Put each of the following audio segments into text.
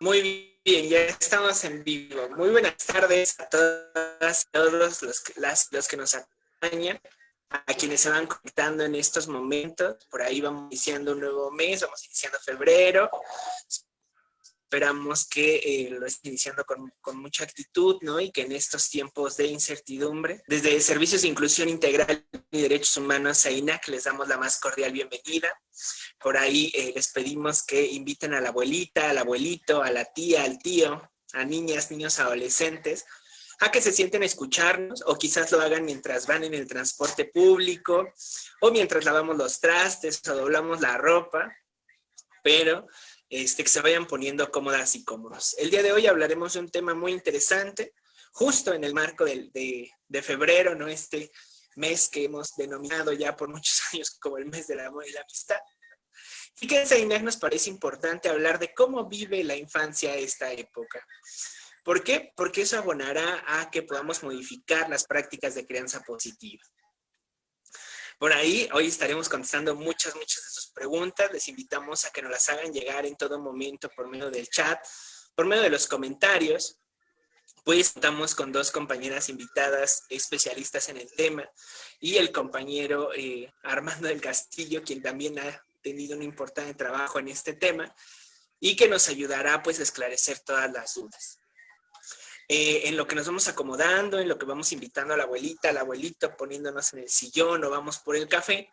Muy bien, ya estamos en vivo. Muy buenas tardes a todas y todos los que nos acompañan, a quienes se van conectando en estos momentos. Por ahí vamos iniciando un nuevo mes, vamos iniciando febrero. Esperamos que lo estén iniciando con mucha actitud, ¿no? Y que en estos tiempos de incertidumbre, desde Servicios de Inclusión Integral y Derechos Humanos, AINAC, les damos la más cordial bienvenida. Por ahí les pedimos que inviten a la abuelita, al abuelito, a la tía, al tío, a niñas, niños, adolescentes, a que se sienten a escucharnos, o quizás lo hagan mientras van en el transporte público, o mientras lavamos los trastes, o doblamos la ropa, pero que se vayan poniendo cómodas y cómodos. El día de hoy hablaremos de un tema muy interesante, justo en el marco de febrero, ¿no? Este mes que hemos denominado ya por muchos años como el mes del amor y la amistad. Fíjense, Inés, nos parece importante hablar de cómo vive la infancia esta época. ¿Por qué? Porque eso abonará a que podamos modificar las prácticas de crianza positiva. Por ahí, hoy estaremos contestando muchas de sus preguntas. Les invitamos a que nos las hagan llegar en todo momento por medio del chat, por medio de los comentarios. Pues estamos con dos compañeras invitadas especialistas en el tema y el compañero Armando del Castillo, quien también ha tenido un importante trabajo en este tema y que nos ayudará pues a esclarecer todas las dudas. En lo que nos vamos acomodando, en lo que vamos invitando a la abuelita, al abuelito, poniéndonos en el sillón o vamos por el café,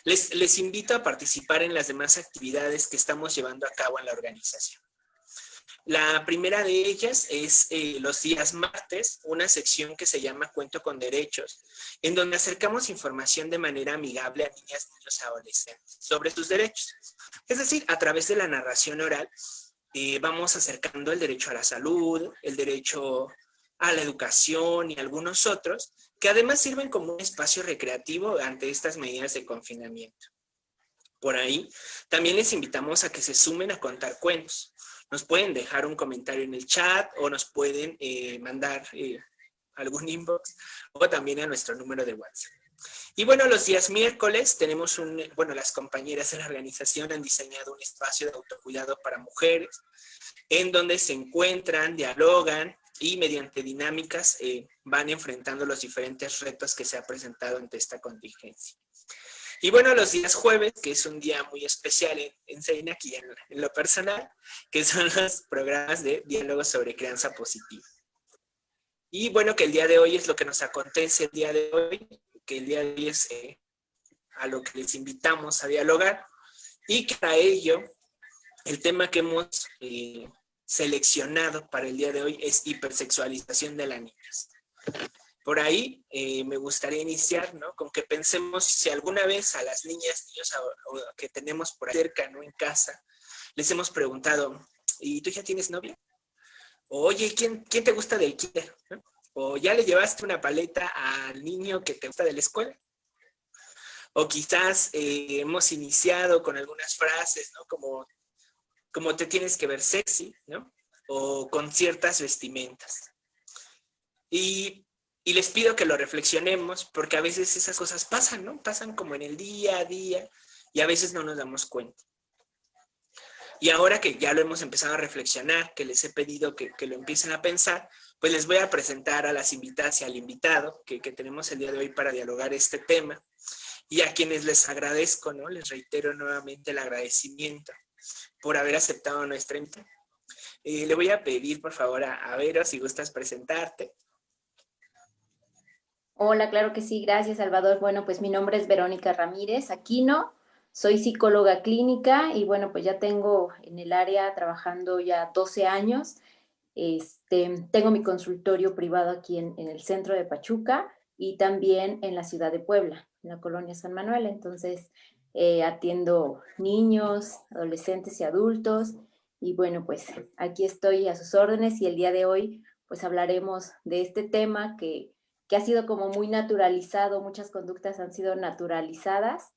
les invito a participar en las demás actividades que estamos llevando a cabo en la organización. La primera de ellas es los días martes, una sección que se llama Cuento con Derechos, en donde acercamos información de manera amigable a niñas, niños, adolescentes sobre sus derechos. Es decir, a través de la narración oral vamos acercando el derecho a la salud, el derecho a la educación y algunos otros, que además sirven como un espacio recreativo ante estas medidas de confinamiento. Por ahí, también les invitamos a que se sumen a contar cuentos. Nos pueden dejar un comentario en el chat o nos pueden mandar algún inbox o también a nuestro número de WhatsApp. Y bueno, los días miércoles tenemos las compañeras de la organización han diseñado un espacio de autocuidado para mujeres en donde se encuentran, dialogan y mediante dinámicas van enfrentando los diferentes retos que se ha presentado ante esta contingencia. Y bueno, los días jueves, que es un día muy especial en CEINAC y en lo personal, que son los programas de diálogo sobre crianza positiva. Y bueno, que el día de hoy es lo que nos acontece el día de hoy, que el día de hoy es a lo que les invitamos a dialogar, y que para ello, el tema que hemos seleccionado para el día de hoy es hipersexualización de las niñas. Por ahí me gustaría iniciar, ¿no? Con que pensemos si alguna vez a las niñas, niños que tenemos por ahí cerca, ¿no? En casa, les hemos preguntado, ¿y tú ya tienes novia? O, oye, ¿quién te gusta del kinder? ¿No? O ya le llevaste una paleta al niño que te gusta de la escuela. O quizás hemos iniciado con algunas frases, ¿no? Como te tienes que ver sexy, ¿no? O con ciertas vestimentas. Y les pido que lo reflexionemos, porque a veces esas cosas pasan, ¿no? Pasan como en el día a día y a veces no nos damos cuenta. Y ahora que ya lo hemos empezado a reflexionar, que les he pedido que lo empiecen a pensar, pues les voy a presentar a las invitadas y al invitado que tenemos el día de hoy para dialogar este tema. Y a quienes les agradezco, ¿no? Les reitero nuevamente el agradecimiento por haber aceptado nuestra invitación. Le voy a pedir, por favor, a Vero, si gustas presentarte. Hola, claro que sí, gracias Salvador. Bueno, pues mi nombre es Verónica Ramírez Aquino, soy psicóloga clínica y bueno, pues ya tengo en el área trabajando ya 12 años. Tengo mi consultorio privado aquí en el centro de Pachuca y también en la ciudad de Puebla, en la colonia San Manuel. Entonces, atiendo niños, adolescentes y adultos y bueno, pues aquí estoy a sus órdenes y el día de hoy pues hablaremos de este tema que ha sido como muy naturalizado, muchas conductas han sido naturalizadas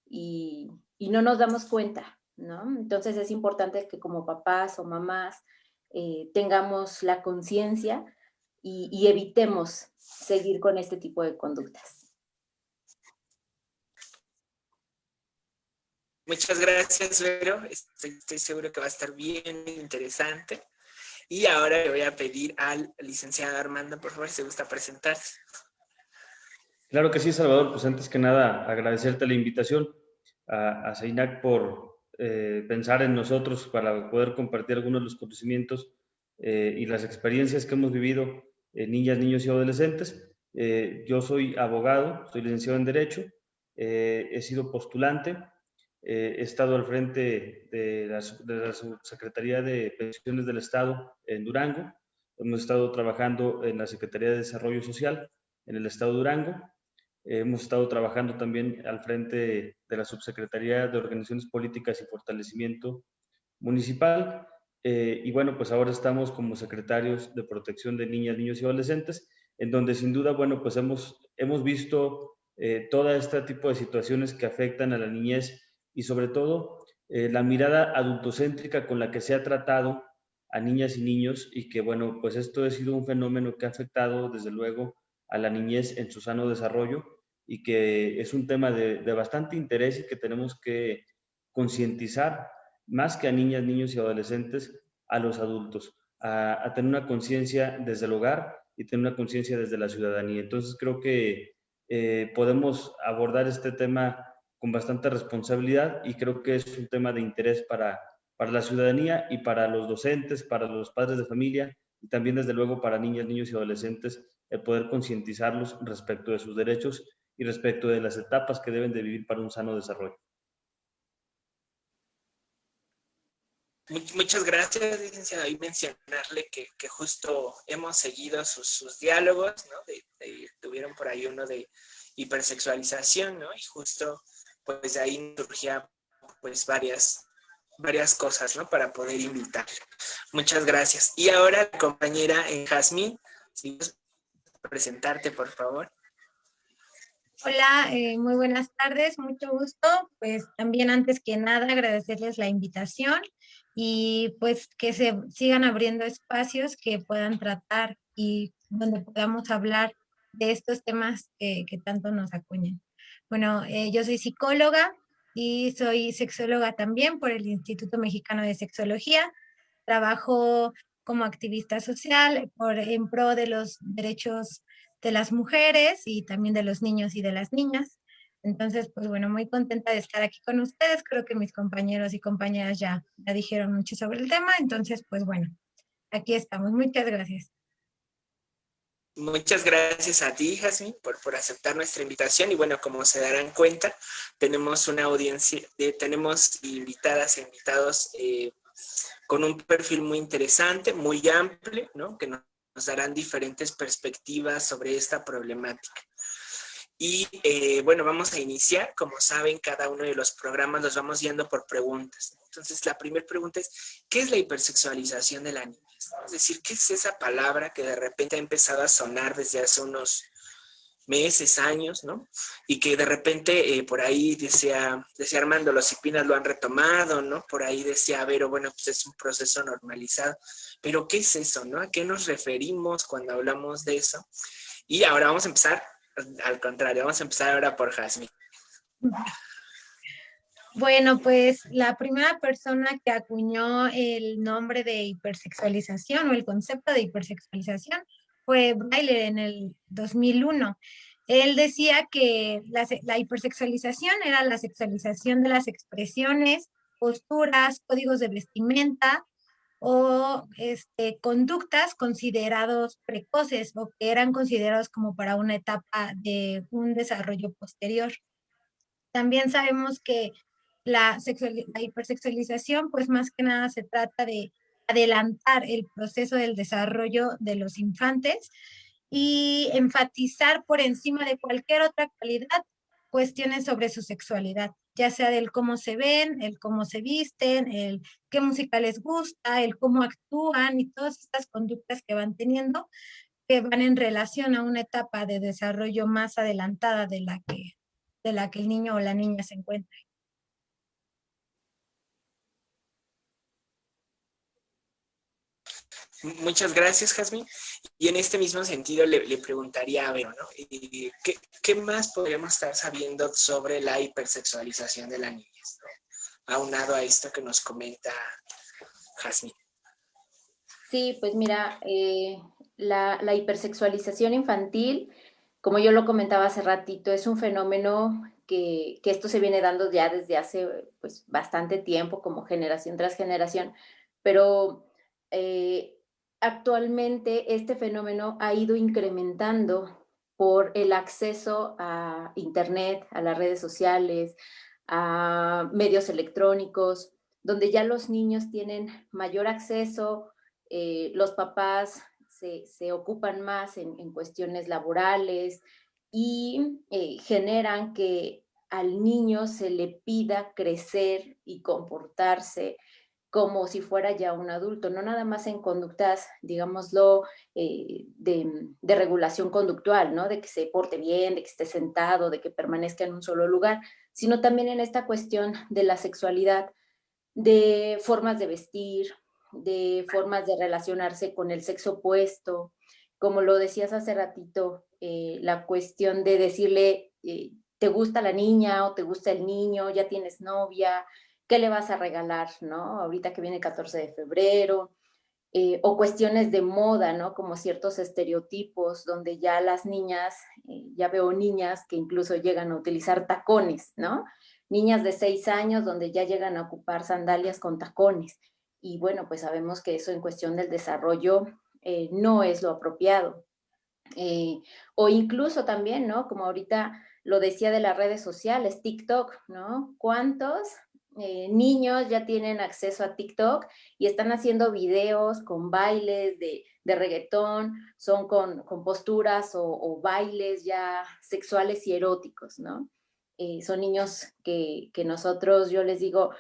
y no nos damos cuenta, ¿no? Entonces es importante que como papás o mamás tengamos la conciencia y evitemos seguir con este tipo de conductas. Muchas gracias, Vero. Estoy seguro que va a estar bien interesante. Y ahora le voy a pedir al licenciado Armando, por favor, si gusta presentarse. Claro que sí, Salvador. Pues antes que nada, agradecerte la invitación a CEINAC por pensar en nosotros para poder compartir algunos de los conocimientos y las experiencias que hemos vivido niñas, niños y adolescentes. Yo soy abogado, soy licenciado en Derecho, he sido postulante, he estado al frente de la Subsecretaría de Pensiones del Estado en Durango. Hemos estado trabajando en la Secretaría de Desarrollo Social en el Estado de Durango. Hemos estado trabajando también al frente de la Subsecretaría de Organizaciones Políticas y Fortalecimiento Municipal. Y bueno, pues ahora estamos como secretarios de Protección de Niñas, Niños y Adolescentes, en donde sin duda, bueno, pues hemos visto todo este tipo de situaciones que afectan a la niñez y sobre todo la mirada adultocéntrica con la que se ha tratado a niñas y niños y que bueno, pues esto ha sido un fenómeno que ha afectado desde luego a la niñez en su sano desarrollo y que es un tema de bastante interés y que tenemos que concientizar más que a niñas, niños y adolescentes, a los adultos, a tener una conciencia desde el hogar y tener una conciencia desde la ciudadanía. Entonces creo que podemos abordar este tema con bastante responsabilidad y creo que es un tema de interés para la ciudadanía y para los docentes, para los padres de familia y también desde luego para niñas, niños y adolescentes, el poder concientizarlos respecto de sus derechos y respecto de las etapas que deben de vivir para un sano desarrollo. Muchas gracias, licenciado. Y mencionarle que justo hemos seguido sus diálogos, ¿no? Tuvieron por ahí uno de hipersexualización, ¿no? Y justo pues de ahí surgía pues varias cosas, ¿no? Para poder invitar. Muchas gracias. Y ahora la compañera Jazmín, si quieres presentarte, por favor. Hola, muy buenas tardes, mucho gusto. Pues también antes que nada agradecerles la invitación y pues que se sigan abriendo espacios que puedan tratar y donde podamos hablar de estos temas que tanto nos acuñan. Bueno, yo soy psicóloga y soy sexóloga también por el Instituto Mexicano de Sexología. Trabajo como activista social en pro de los derechos de las mujeres y también de los niños y de las niñas. Entonces, pues bueno, muy contenta de estar aquí con ustedes. Creo que mis compañeros y compañeras ya dijeron mucho sobre el tema. Entonces, pues bueno, aquí estamos. Muchas gracias. Muchas gracias a ti, Jazmín, por aceptar nuestra invitación. Y bueno, como se darán cuenta, tenemos una audiencia, tenemos invitadas e invitados con un perfil muy interesante, muy amplio, ¿no? Que nos darán diferentes perspectivas sobre esta problemática. Y bueno, vamos a iniciar. Como saben, cada uno de los programas los vamos yendo por preguntas. Entonces, la primera pregunta es, ¿qué es la hipersexualización de la niñez? ¿No? Es decir, ¿qué es esa palabra que de repente ha empezado a sonar desde hace unos meses, años, ¿no? Y que de repente por ahí decía Armando, los Cipinas lo han retomado, ¿no? Por ahí decía Vero, bueno, pues es un proceso normalizado. Pero ¿qué es eso, no? ¿A qué nos referimos cuando hablamos de eso? Y ahora vamos a empezar, al contrario, vamos a empezar ahora por Jazmín. Bueno, pues la primera persona que acuñó el nombre de hipersexualización o el concepto de hipersexualización fue Braille en el 2001. Él decía que la hipersexualización era la sexualización de las expresiones, posturas, códigos de vestimenta o conductas considerados precoces o que eran considerados como para una etapa de un desarrollo posterior. También sabemos que la hipersexualización, pues más que nada se trata de adelantar el proceso del desarrollo de los infantes y enfatizar por encima de cualquier otra cualidad cuestiones sobre su sexualidad, ya sea del cómo se ven, el cómo se visten, el qué música les gusta, el cómo actúan y todas estas conductas que van teniendo, que van en relación a una etapa de desarrollo más adelantada de la que el niño o la niña se encuentra. Muchas gracias, Jazmín. Y en este mismo sentido le preguntaría a Vero, ¿no? ¿Qué más podríamos estar sabiendo sobre la hipersexualización de la niñez, ¿no? aunado a esto que nos comenta Jazmín. Sí, pues mira, la hipersexualización infantil, como yo lo comentaba hace ratito, es un fenómeno que esto se viene dando ya desde hace pues, bastante tiempo, como generación tras generación, pero actualmente este fenómeno ha ido incrementando por el acceso a Internet, a las redes sociales, a medios electrónicos, donde ya los niños tienen mayor acceso, los papás se ocupan más en cuestiones laborales y generan que al niño se le pida crecer y comportarse como si fuera ya un adulto, no nada más en conductas, digámoslo, de regulación conductual, ¿no? De que se porte bien, de que esté sentado, de que permanezca en un solo lugar, sino también en esta cuestión de la sexualidad, de formas de vestir, de formas de relacionarse con el sexo opuesto, como lo decías hace ratito, la cuestión de decirle, ¿te gusta la niña o te gusta el niño? ¿Ya tienes novia? ¿Qué le vas a regalar, no? Ahorita que viene el 14 de febrero, o cuestiones de moda, ¿no? Como ciertos estereotipos donde ya las niñas, ya veo niñas que incluso llegan a utilizar tacones, ¿no? Niñas de 6 años donde ya llegan a ocupar sandalias con tacones. Y bueno, pues sabemos que eso en cuestión del desarrollo no es lo apropiado. O incluso también, ¿no? Como ahorita lo decía de las redes sociales, TikTok, ¿no? ¿Cuántos niños ya tienen acceso a TikTok y están haciendo videos con bailes de reggaetón, son con posturas o bailes ya sexuales y eróticos, ¿no? Son niños que nosotros, yo les digo,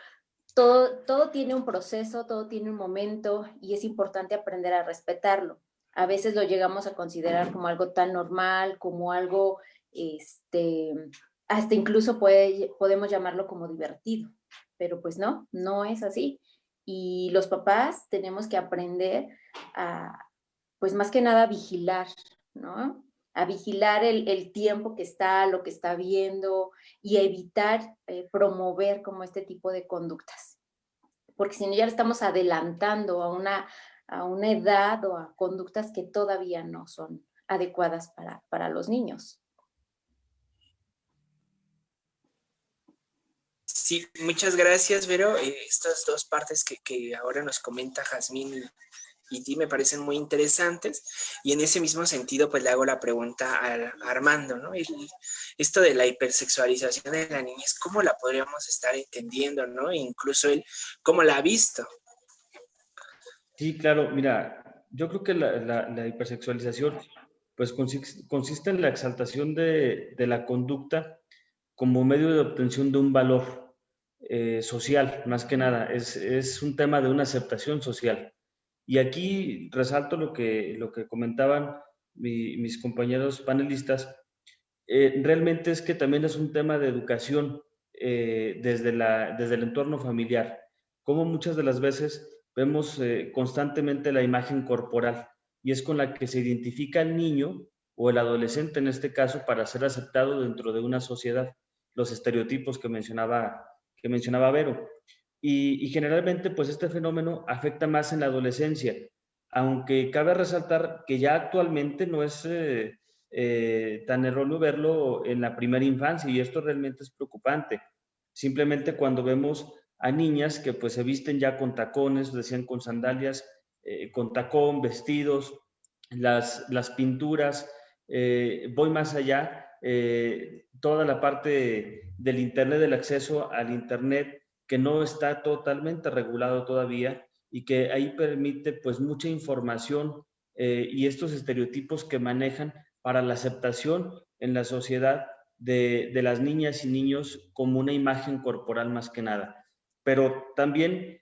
todo tiene un proceso, todo tiene un momento y es importante aprender a respetarlo. A veces lo llegamos a considerar como algo tan normal, como algo, hasta incluso podemos llamarlo como divertido, pero pues no, no es así. Y los papás tenemos que aprender a, pues más que nada, vigilar, ¿no? A vigilar el tiempo que está, lo que está viendo y evitar promover como este tipo de conductas. Porque si no ya le estamos adelantando a una edad o a conductas que todavía no son adecuadas para los niños. Sí, muchas gracias, Vero. Estas dos partes que ahora nos comenta Jazmín y ti me parecen muy interesantes. Y en ese mismo sentido, pues le hago la pregunta a Armando, ¿no? Esto de la hipersexualización de la niñez, ¿cómo la podríamos estar entendiendo, ¿no? E incluso él, ¿cómo la ha visto? Sí, claro, mira, yo creo que la hipersexualización pues consiste en la exaltación de la conducta como medio de obtención de un valor social, más que nada. Es un tema de una aceptación social. Y aquí resalto lo que comentaban mis compañeros panelistas. Realmente es que también es un tema de educación desde el entorno familiar. Como muchas de las veces vemos constantemente la imagen corporal y es con la que se identifica el niño o el adolescente en este caso para ser aceptado dentro de una sociedad, los estereotipos que mencionaba Vero. Y generalmente pues este fenómeno afecta más en la adolescencia, aunque cabe resaltar que ya actualmente no es tan erróneo verlo en la primera infancia y esto realmente es preocupante. Simplemente cuando vemos a niñas que pues se visten ya con tacones, decían con sandalias, con tacón, vestidos, las pinturas, voy más allá, toda la parte del Internet, del acceso al Internet, que no está totalmente regulado todavía y que ahí permite pues mucha información y estos estereotipos que manejan para la aceptación en la sociedad de las niñas y niños como una imagen corporal más que nada. Pero también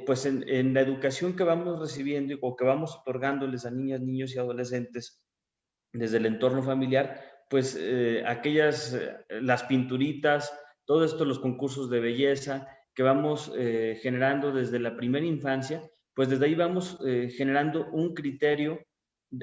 pues en la educación que vamos recibiendo o que vamos otorgándoles a niñas, niños y adolescentes desde el entorno familiar, pues las pinturitas, todo esto, los concursos de belleza que vamos generando desde la primera infancia, pues desde ahí vamos generando un criterio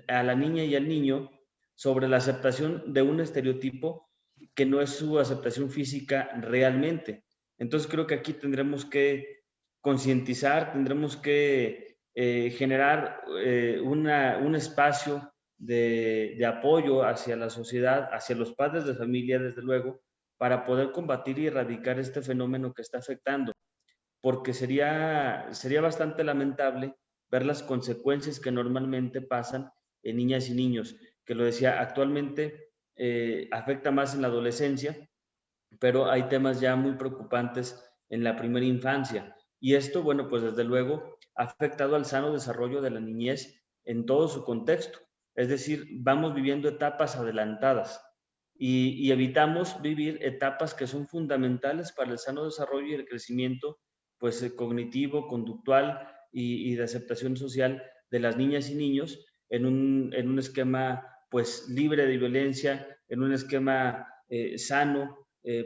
a la niña y al niño sobre la aceptación de un estereotipo que no es su aceptación física realmente. Entonces creo que aquí tendremos que concientizar, tendremos que generar un espacio de apoyo hacia la sociedad, hacia los padres de familia, desde luego, para poder combatir y erradicar este fenómeno que está afectando, porque sería bastante lamentable ver las consecuencias que normalmente pasan en niñas y niños, que lo decía, actualmente afecta más en la adolescencia, pero hay temas ya muy preocupantes en la primera infancia. Y esto, bueno, pues desde luego ha afectado al sano desarrollo de la niñez en todo su contexto. Es decir, vamos viviendo etapas adelantadas y evitamos vivir etapas que son fundamentales para el sano desarrollo y el crecimiento pues, cognitivo, conductual y de aceptación social de las niñas y niños en un esquema pues, libre de violencia, en un esquema sano,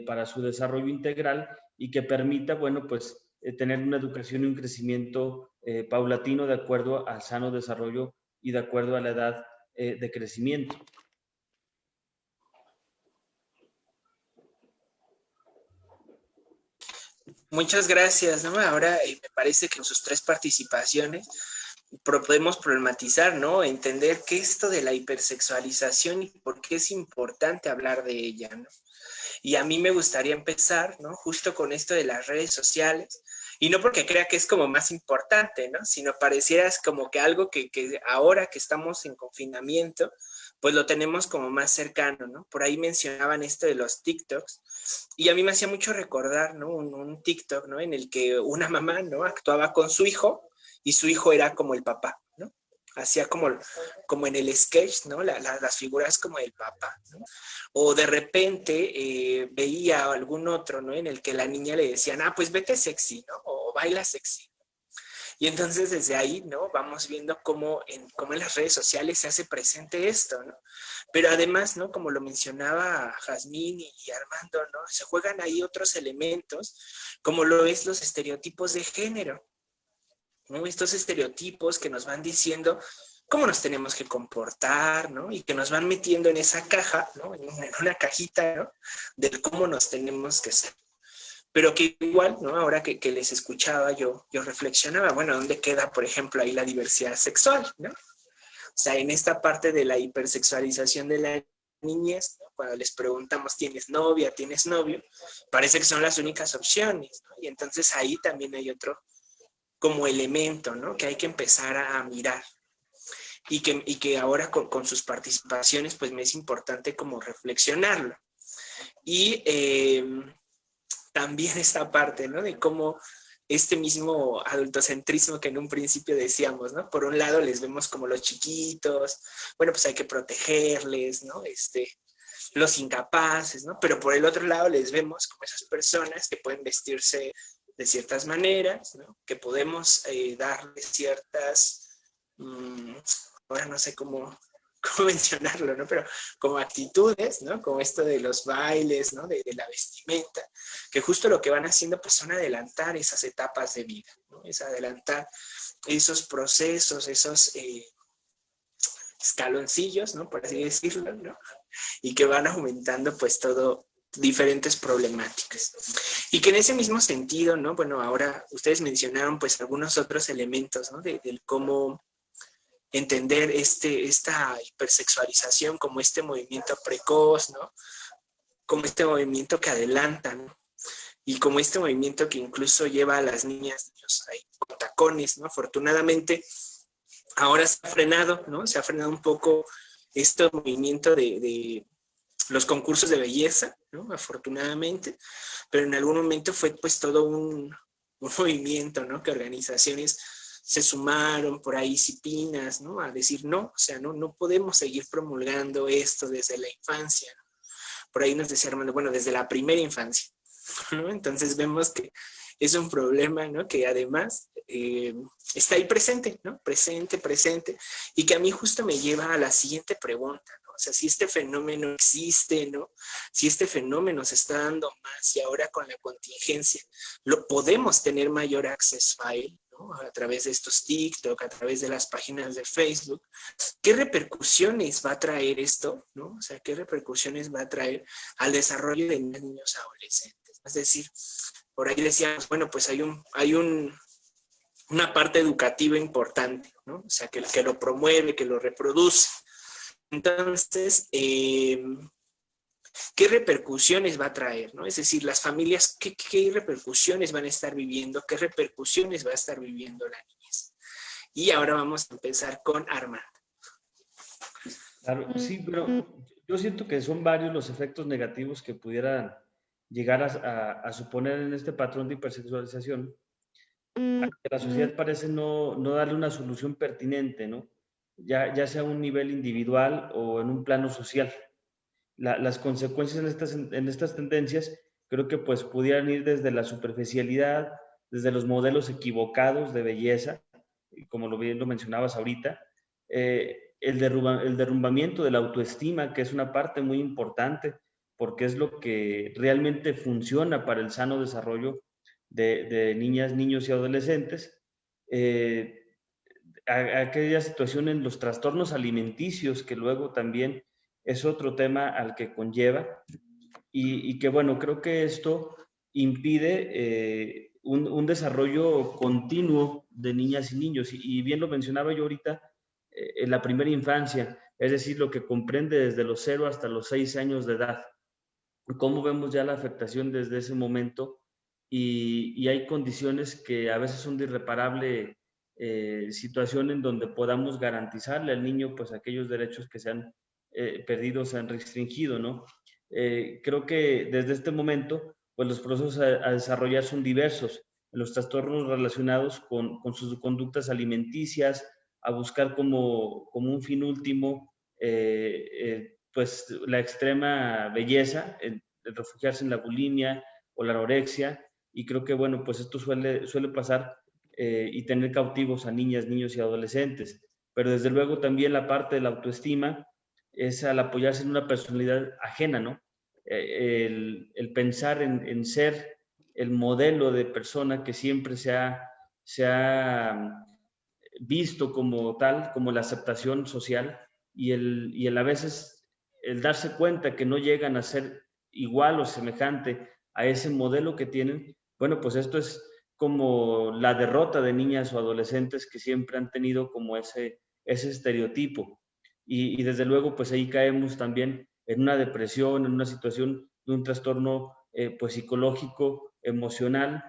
para su desarrollo integral y que permita, bueno, pues tener una educación y un crecimiento paulatino de acuerdo al sano desarrollo y de acuerdo a la edad de crecimiento. Muchas gracias, ¿no? Ahora me parece que en sus 3 participaciones podemos problematizar, ¿no? Entender qué es esto de la hipersexualización y por qué es importante hablar de ella, ¿no? Y a mí me gustaría empezar, ¿no? Justo con esto de las redes sociales, y no porque crea que es como más importante, ¿no? Sino pareciera como que algo que ahora que estamos en confinamiento, pues lo tenemos como más cercano, ¿no? Por ahí mencionaban esto de los TikToks, y a mí me hacía mucho recordar, ¿no? Un TikTok, ¿no? En el que una mamá, ¿no? Actuaba con su hijo, y su hijo era como el papá, ¿no? Hacía como en el sketch, ¿no? Las figuras como el papá, ¿no? O de repente veía algún otro, ¿no? En el que la niña le decían, ah, pues vete sexy, ¿no? O baila sexy. Y entonces desde ahí, ¿no? Vamos viendo cómo en las redes sociales se hace presente esto, ¿no? Pero además, ¿no? Como lo mencionaba Jazmín y Armando, ¿no? Se juegan ahí otros elementos, como lo es los estereotipos de género, ¿no? Estos estereotipos que nos van diciendo cómo nos tenemos que comportar, ¿no? Y que nos van metiendo en esa caja, ¿no? En una cajita, ¿no? De cómo nos tenemos que ser. Pero que igual, ¿no? Ahora que les escuchaba, yo reflexionaba, bueno, ¿dónde queda, por ejemplo, ahí la diversidad sexual, ¿no? O sea, en esta parte de la hipersexualización de la niñez, ¿no? Cuando les preguntamos, ¿tienes novia, tienes novio? Parece que son las únicas opciones, ¿no? Y entonces ahí también hay otro como elemento, ¿no? Que hay que empezar a mirar. Y que ahora con sus participaciones, pues me es importante como reflexionarlo. Y también esta parte, ¿no? De cómo este mismo adultocentrismo que en un principio decíamos, ¿no? Por un lado les vemos como los chiquitos, bueno, pues hay que protegerles, ¿no? Los incapaces, ¿no? Pero por el otro lado les vemos como esas personas que pueden vestirse de ciertas maneras, ¿no? Que podemos darles ciertas, ahora no sé cómo mencionarlo, ¿no? Pero como actitudes, ¿no? Como esto de los bailes, ¿no? De la vestimenta, que justo lo que van haciendo pues son adelantar esas etapas de vida, ¿no? Es adelantar esos procesos, esos escaloncillos, ¿no? Por así decirlo, ¿no? Y que van aumentando pues todo, diferentes problemáticas. Y que en ese mismo sentido, ¿no? Bueno, ahora ustedes mencionaron pues algunos otros elementos, ¿no? Del cómo entender esta hipersexualización como este movimiento precoz, ¿no? Como este movimiento que adelanta, ¿no? Y como este movimiento que incluso lleva a las niñas, niños ahí con tacones, ¿no? Afortunadamente, ahora se ha frenado, ¿no? Se ha frenado un poco este movimiento de los concursos de belleza, ¿no? Afortunadamente, pero en algún momento fue pues todo un movimiento, ¿no? Que organizaciones se sumaron por ahí, cipinas, ¿no? A decir, no, o sea, no podemos seguir promulgando esto desde la infancia, ¿no? Por ahí nos decía Armando, bueno, desde la primera infancia, ¿no? Entonces vemos que es un problema, ¿no? Que además está ahí presente, ¿no? Presente, y que a mí justo me lleva a la siguiente pregunta, ¿no? O sea, si este fenómeno existe, ¿no? Si este fenómeno se está dando más y ahora con la contingencia, lo podemos tener mayor acceso a él, ¿no? A través de estos TikTok, a través de las páginas de Facebook. ¿Qué repercusiones va a traer esto, ¿no? O sea, ¿qué repercusiones va a traer al desarrollo de niños adolescentes? Es decir, por ahí decíamos, bueno, pues hay una parte educativa importante, ¿no? O sea, que lo promueve, que lo reproduce. Entonces, ¿qué repercusiones va a traer, ¿no? Es decir, las familias, ¿qué repercusiones van a estar viviendo? ¿Qué repercusiones va a estar viviendo la niñez? Y ahora vamos a empezar con Armando. Claro, sí, pero yo siento que son varios los efectos negativos que pudieran llegar a suponer en este patrón de hipersexualización. La sociedad parece no darle una solución pertinente, ¿no? Ya sea a un nivel individual o en un plano social. Las consecuencias en estas tendencias creo que pues pudieran ir desde la superficialidad, desde los modelos equivocados de belleza, como bien lo mencionabas ahorita, el derrumbamiento de la autoestima, que es una parte muy importante, porque es lo que realmente funciona para el sano desarrollo de niñas, niños y adolescentes. Aquella situación en los trastornos alimenticios, que luego también es otro tema al que conlleva, y que bueno, creo que esto impide un desarrollo continuo de niñas y niños, y bien lo mencionaba yo ahorita, en la primera infancia, es decir, lo que comprende desde los 0 hasta los 6 años de edad. Cómo vemos ya la afectación desde ese momento, y hay condiciones que a veces son de irreparable situación en donde podamos garantizarle al niño pues aquellos derechos que se han perdido, se han restringido, ¿no? Creo que desde este momento pues los procesos a desarrollar son diversos, los trastornos relacionados con sus conductas alimenticias, a buscar como un fin último pues la extrema belleza, el refugiarse en la bulimia o la anorexia, y creo que bueno, pues esto suele pasar y tener cautivos a niñas, niños y adolescentes, pero desde luego también la parte de la autoestima es al apoyarse en una personalidad ajena, ¿no? El pensar en ser el modelo de persona que siempre se ha visto como tal, como la aceptación social, y el a veces el darse cuenta que no llegan a ser igual o semejante a ese modelo que tienen, bueno, pues esto es como la derrota de niñas o adolescentes que siempre han tenido como ese estereotipo. Y desde luego, pues ahí caemos también en una depresión, en una situación de un trastorno pues psicológico, emocional,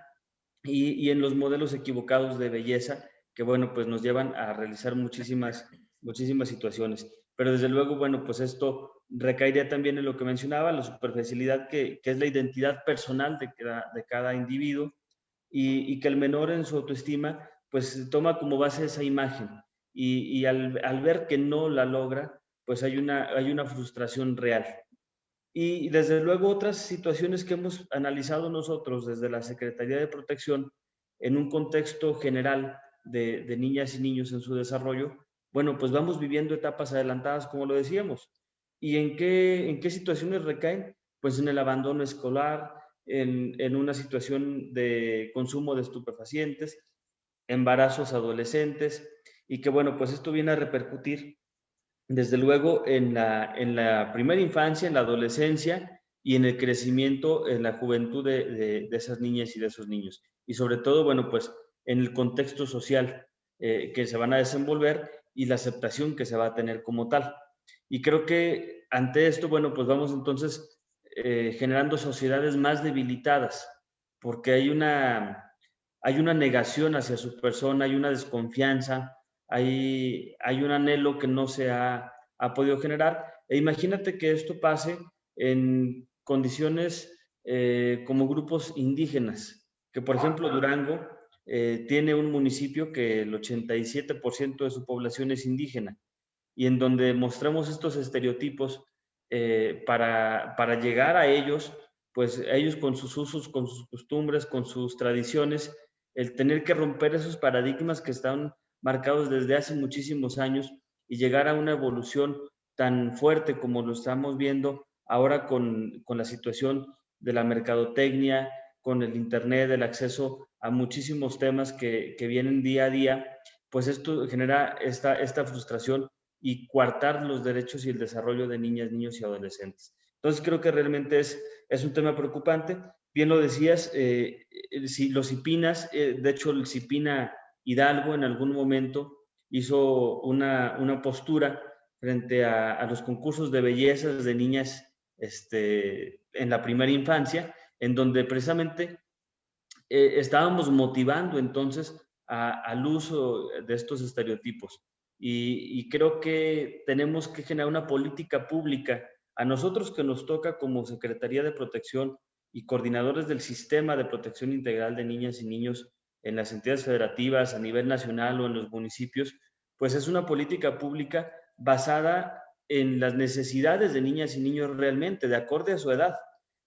y en los modelos equivocados de belleza que, bueno, pues nos llevan a realizar muchísimas situaciones. Pero desde luego, bueno, pues esto recaería también en lo que mencionaba, la superficialidad que es la identidad personal de cada individuo, y que el menor en su autoestima pues toma como base esa imagen, y al ver que no la logra, pues hay una frustración real. Y desde luego otras situaciones que hemos analizado nosotros desde la Secretaría de Protección en un contexto general de niñas y niños en su desarrollo, bueno, pues vamos viviendo etapas adelantadas, como lo decíamos. ¿Y en qué situaciones recaen? Pues en el abandono escolar, en una situación de consumo de estupefacientes, embarazos adolescentes, y que bueno, pues esto viene a repercutir desde luego en la primera infancia, en la adolescencia y en el crecimiento, en la juventud de esas niñas y de esos niños. Y sobre todo, bueno, pues en el contexto social que se van a desenvolver y la aceptación que se va a tener como tal. Y creo que ante esto, bueno, pues vamos entonces generando sociedades más debilitadas, porque hay una negación hacia su persona, hay una desconfianza, hay un anhelo que no se ha podido generar. E imagínate que esto pase en condiciones como grupos indígenas, que por ejemplo Durango tiene un municipio que el 87% de su población es indígena, y en donde mostramos estos estereotipos para llegar a ellos, pues ellos con sus usos, con sus costumbres, con sus tradiciones, el tener que romper esos paradigmas que están marcados desde hace muchísimos años y llegar a una evolución tan fuerte como lo estamos viendo ahora con la situación de la mercadotecnia, con el Internet, el acceso a muchísimos temas que vienen día a día, pues esto genera esta frustración y coartar los derechos y el desarrollo de niñas, niños y adolescentes. Entonces creo que realmente es un tema preocupante. bien lo decías, los CIPINAS, de hecho el CIPINA Hidalgo en algún momento hizo una postura frente a los concursos de bellezas de niñas en la primera infancia, en donde precisamente estábamos motivando entonces al uso de estos estereotipos. Y creo que tenemos que generar una política pública. A nosotros que nos toca como Secretaría de Protección y coordinadores del Sistema de Protección Integral de Niñas y Niños en las entidades federativas a nivel nacional o en los municipios, pues es una política pública basada en las necesidades de niñas y niños realmente, de acorde a su edad,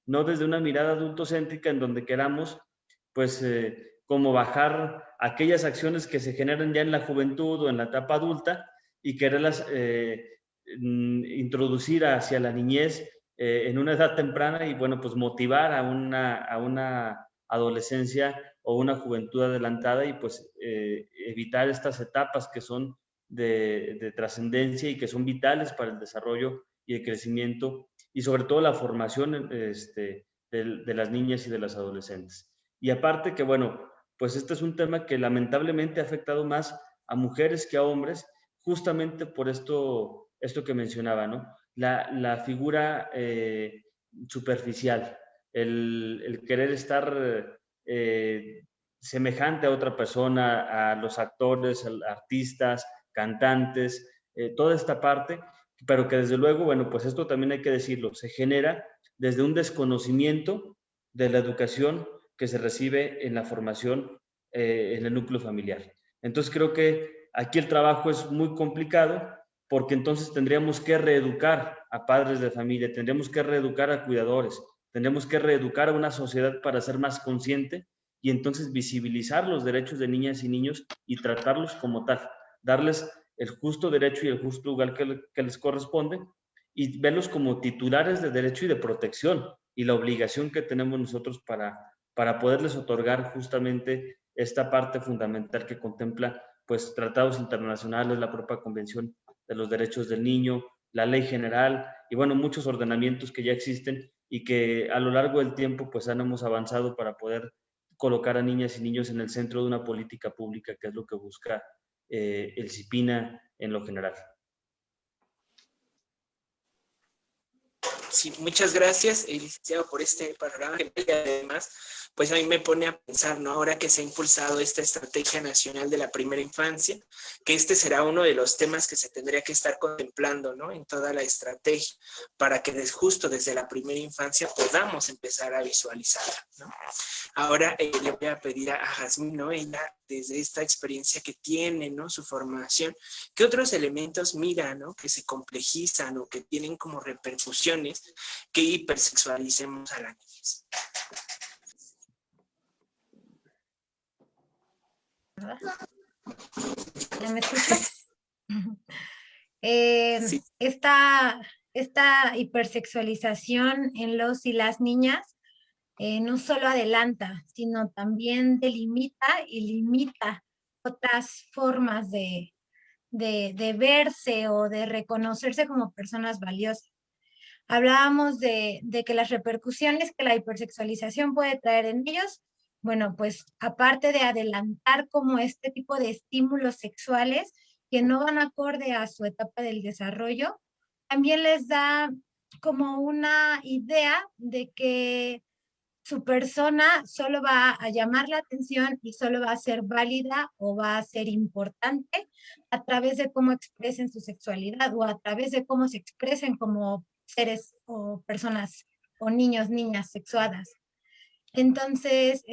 no desde una mirada adultocéntrica en donde queramos pues como bajar aquellas acciones que se generan ya en la juventud o en la etapa adulta y quererlas introducir hacia la niñez en una edad temprana y bueno, pues motivar a una adolescencia o una juventud adelantada y pues evitar estas etapas que son de trascendencia y que son vitales para el desarrollo y el crecimiento y sobre todo la formación de las niñas y de las adolescentes. Y aparte que, bueno, pues este es un tema que lamentablemente ha afectado más a mujeres que a hombres, justamente por esto que mencionaba, ¿no? La figura superficial, el querer estar semejante a otra persona, a los actores, artistas, cantantes, toda esta parte, pero que desde luego, bueno, pues esto también hay que decirlo, se genera desde un desconocimiento de la educación que se recibe en la formación en el núcleo familiar. Entonces creo que aquí el trabajo es muy complicado porque entonces tendríamos que reeducar a padres de familia, tendríamos que reeducar a cuidadores, tendríamos que reeducar a una sociedad para ser más consciente y entonces visibilizar los derechos de niñas y niños y tratarlos como tal, darles el justo derecho y el justo lugar que les corresponde y verlos como titulares de derecho y de protección y la obligación que tenemos nosotros para poderles otorgar justamente esta parte fundamental que contempla pues tratados internacionales, la propia Convención de los Derechos del Niño, la Ley General y bueno, muchos ordenamientos que ya existen y que a lo largo del tiempo pues hemos avanzado para poder colocar a niñas y niños en el centro de una política pública que es lo que busca el CIPINA en lo general. Sí, muchas gracias, licenciado, por este panorama y además, pues a mí me pone a pensar, ¿no? Ahora que se ha impulsado esta Estrategia Nacional de la Primera Infancia, que este será uno de los temas que se tendría que estar contemplando, ¿no? En toda la estrategia, para que justo desde la primera infancia podamos empezar a visualizarla, ¿no? Ahora le voy a pedir a Jazmín, ¿no? Ella, desde esta experiencia que tiene, ¿no? Su formación, ¿qué otros elementos mira, ¿no? Que se complejizan o que tienen como repercusiones que hipersexualicemos a la niñez? ¿Ya me escuchas? Sí. Esta hipersexualización en los y las niñas no solo adelanta, sino también delimita y limita otras formas de verse o de reconocerse como personas valiosas. Hablábamos de que las repercusiones que la hipersexualización puede traer en ellos, bueno, pues aparte de adelantar como este tipo de estímulos sexuales que no van acorde a su etapa del desarrollo, también les da como una idea de que su persona solo va a llamar la atención y solo va a ser válida o va a ser importante a través de cómo expresen su sexualidad o a través de cómo se expresen como seres o personas o niños, niñas sexuadas. Entonces,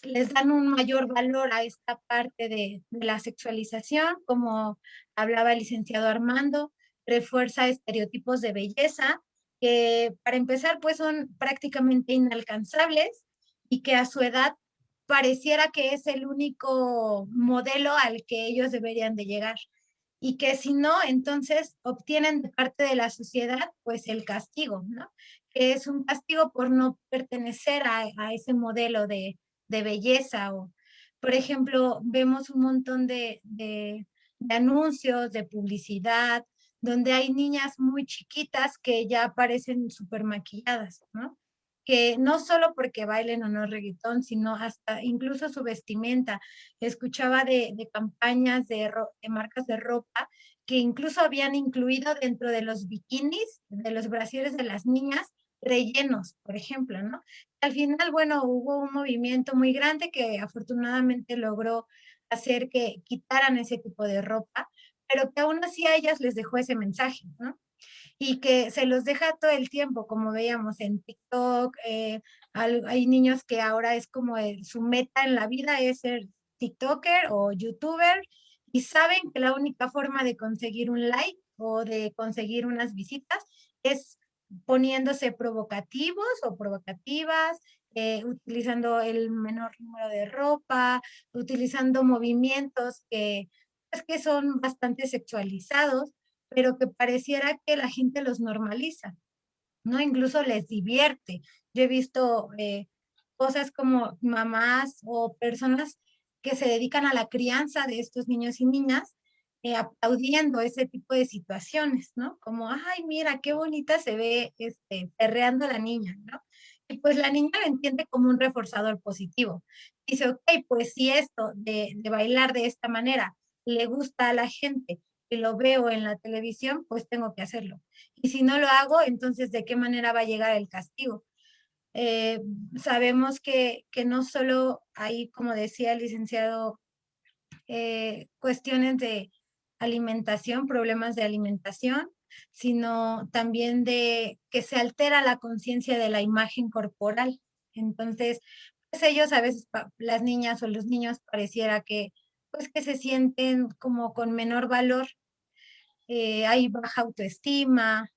les dan un mayor valor a esta parte de la sexualización, como hablaba el licenciado Armando, refuerza estereotipos de belleza que para empezar pues son prácticamente inalcanzables y que a su edad pareciera que es el único modelo al que ellos deberían de llegar y que si no, entonces obtienen de parte de la sociedad pues el castigo, ¿no? Que es un castigo por no pertenecer a ese modelo de belleza o, por ejemplo, vemos un montón de anuncios, de publicidad, donde hay niñas muy chiquitas que ya aparecen súper maquilladas, ¿no? que no solo porque bailen o no reggaetón, sino hasta incluso su vestimenta. Escuchaba de campañas de marcas de ropa que incluso habían incluido dentro de los bikinis, de los brasieres de las niñas, rellenos, por ejemplo, ¿no? Al final, bueno, hubo un movimiento muy grande que afortunadamente logró hacer que quitaran ese tipo de ropa, pero que aún así a ellas les dejó ese mensaje, ¿no? Y que se los deja todo el tiempo, como veíamos en TikTok. Hay niños que ahora es como su meta en la vida es ser TikToker o YouTuber, y saben que la única forma de conseguir un like o de conseguir unas visitas es poniéndose provocativos o provocativas, utilizando el menor número de ropa, utilizando movimientos pues, que son bastante sexualizados, pero que pareciera que la gente los normaliza, ¿no? Incluso les divierte. Yo he visto cosas como mamás o personas que se dedican a la crianza de estos niños y niñas, aplaudiendo ese tipo de situaciones, ¿no? Como, ay, mira, qué bonita se ve perreando la niña, ¿no? Y pues la niña lo entiende como un reforzador positivo. Dice, ok, pues si esto de bailar de esta manera le gusta a la gente y lo veo en la televisión, pues tengo que hacerlo. Y si no lo hago, entonces, ¿de qué manera va a llegar el castigo? Eh, Sabemos que no solo hay, como decía el licenciado, cuestiones de alimentación, problemas de alimentación, sino también de que se altera la conciencia de la imagen corporal. Entonces, pues ellos a veces, las niñas o los niños pareciera que, pues que se sienten como con menor valor. Hay baja autoestima,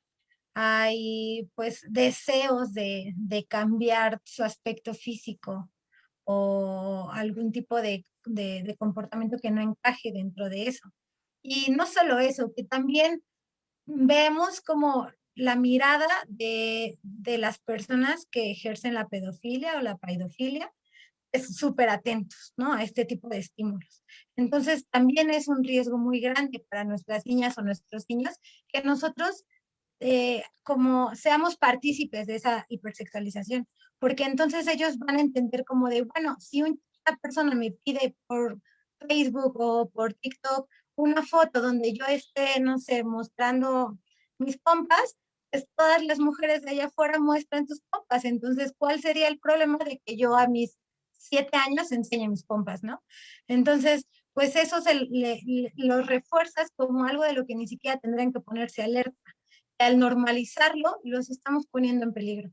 hay pues deseos de cambiar su aspecto físico o algún tipo de comportamiento que no encaje dentro de eso. Y no solo eso, que también vemos como la mirada de las personas que ejercen la pedofilia o la paidofilia es súper atentos, ¿no? A este tipo de estímulos. Entonces, también es un riesgo muy grande para nuestras niñas o nuestros niños que nosotros como seamos partícipes de esa hipersexualización, porque entonces ellos van a entender como de, bueno, si una persona me pide por Facebook o por TikTok una foto donde yo esté, no sé, mostrando mis pompas, pues todas las mujeres de allá afuera muestran sus pompas, entonces, ¿cuál sería el problema de que yo a mis 7 años enseñe mis pompas, ¿no? Entonces, pues eso lo refuerzas como algo de lo que ni siquiera tendrían que ponerse alerta. Al normalizarlo, los estamos poniendo en peligro.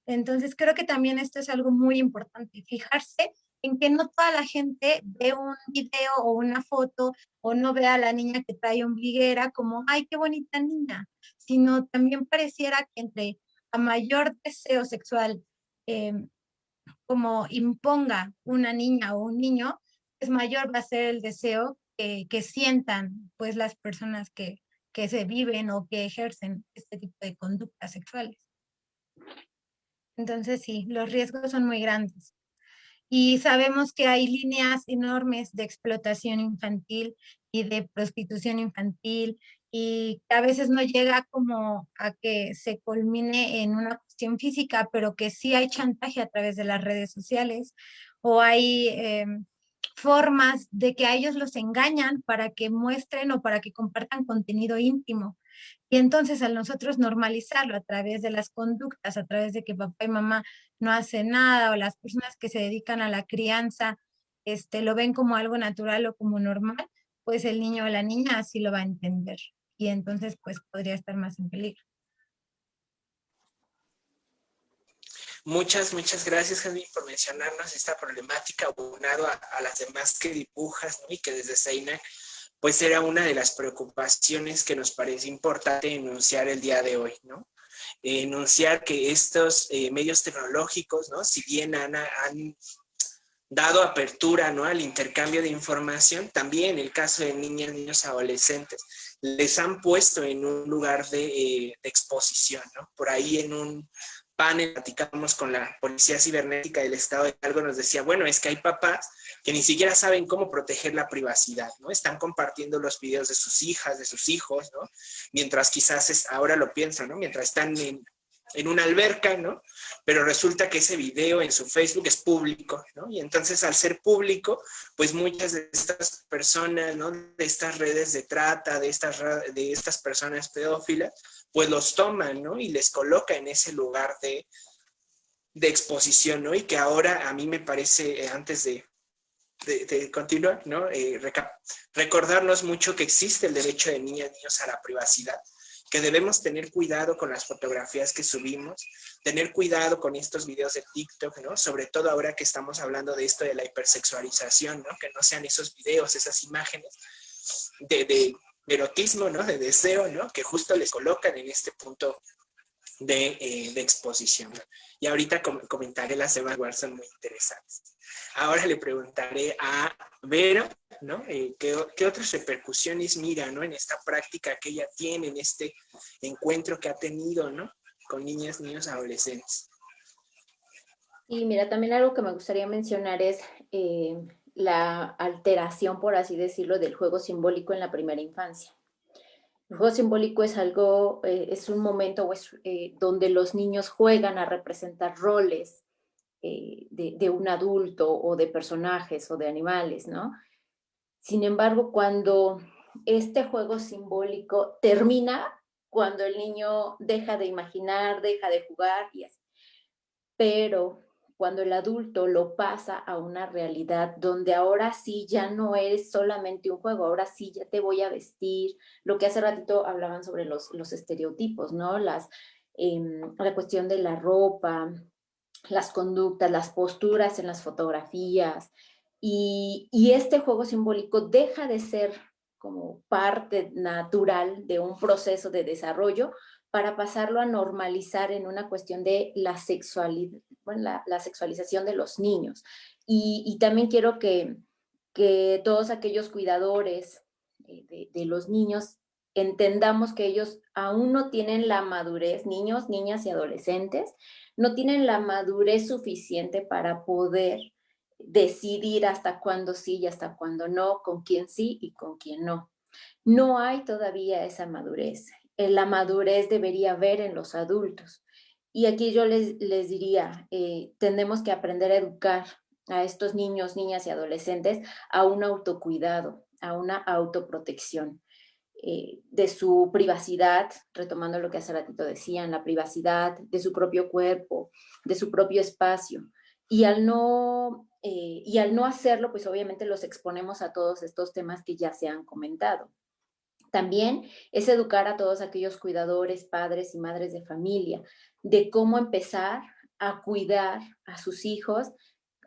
Entonces, creo que también esto es algo muy importante, fijarse en que no toda la gente ve un video o una foto o no ve a la niña que trae ombliguera como, ay, qué bonita niña, sino también pareciera que entre a mayor deseo sexual eh, como imponga una niña o un niño, pues mayor va a ser el deseo que sientan pues las personas que se viven o que ejercen este tipo de conductas sexuales. Entonces sí, los riesgos son muy grandes. Y sabemos que hay líneas enormes de explotación infantil y de prostitución infantil, y que a veces no llega como a que se culmine en una cuestión física, pero que sí hay chantaje a través de las redes sociales, o hay formas de que a ellos los engañan para que muestren o para que compartan contenido íntimo. Y entonces al nosotros normalizarlo a través de las conductas, a través de que papá y mamá no hacen nada, o las personas que se dedican a la crianza lo ven como algo natural o como normal, pues el niño o la niña así lo va a entender. Y entonces pues podría estar más en peligro. Muchas gracias, Jasmine, por mencionarnos esta problemática, aunado a las demás que dibujas, ¿no? Y que desde Seinac, pues era una de las preocupaciones que nos parece importante enunciar el día de hoy, ¿no? Enunciar que estos medios tecnológicos, ¿no? Si bien han dado apertura, ¿no? Al intercambio de información, también en el caso de niñas, niños, adolescentes, les han puesto en un lugar de exposición, ¿no? Por ahí en un panel platicamos con la Policía Cibernética del Estado de Hidalgo, nos decía, bueno, es que hay papás que ni siquiera saben cómo proteger la privacidad, ¿no? Están compartiendo los videos de sus hijas, de sus hijos, ¿no? Mientras quizás, ahora lo pienso, ¿no? Mientras están en una alberca, ¿no? Pero resulta que ese video en su Facebook es público, ¿no? Y entonces al ser público, pues muchas de estas personas, ¿no? De estas redes de trata, de estas personas pedófilas, pues los toman, ¿no? Y les coloca en ese lugar de exposición, ¿no? Y que ahora a mí me parece, antes de continuar, ¿no? Recordarnos mucho que existe el derecho de niñas y niños a la privacidad, que debemos tener cuidado con las fotografías que subimos, tener cuidado con estos videos de TikTok, ¿no? Sobre todo ahora que estamos hablando de esto de la hipersexualización, ¿no? Que no sean esos videos, esas imágenes de erotismo, ¿no? De deseo, ¿no? Que justo les colocan en este punto de exposición. Y ahorita comentaré las demás, son muy interesantes. Ahora le preguntaré a Vero, ¿no? ¿Qué otras repercusiones mira, ¿no? En esta práctica que ella tiene, en este encuentro que ha tenido, ¿no? Con niñas, niños, adolescentes. Y mira, también algo que me gustaría mencionar es la alteración, por así decirlo, del juego simbólico en la primera infancia. El juego simbólico es algo, es un momento donde los niños juegan a representar roles de un adulto o de personajes o de animales, ¿no? Sin embargo, cuando este juego simbólico termina, cuando el niño deja de imaginar, deja de jugar y así. Pero cuando el adulto lo pasa a una realidad donde ahora sí ya no es solamente un juego, ahora sí ya te voy a vestir, lo que hace ratito hablaban sobre los estereotipos, ¿no? La cuestión de la ropa, las conductas, las posturas en las fotografías, y este juego simbólico deja de ser como parte natural de un proceso de desarrollo para pasarlo a normalizar en una cuestión de la sexualidad, bueno, la sexualización de los niños. Y también quiero que todos aquellos cuidadores de los niños entendamos que ellos aún no tienen la madurez, niños, niñas y adolescentes, no tienen la madurez suficiente para poder decidir hasta cuándo sí y hasta cuándo no, con quién sí y con quién no. No hay todavía esa madurez. La madurez debería haber en los adultos. Y aquí yo les diría, tenemos que aprender a educar a estos niños, niñas y adolescentes a un autocuidado, a una autoprotección de su privacidad, retomando lo que hace ratito decían, la privacidad de su propio cuerpo, de su propio espacio. Y al no hacerlo, pues obviamente los exponemos a todos estos temas que ya se han comentado. También es educar a todos aquellos cuidadores, padres y madres de familia, de cómo empezar a cuidar a sus hijos,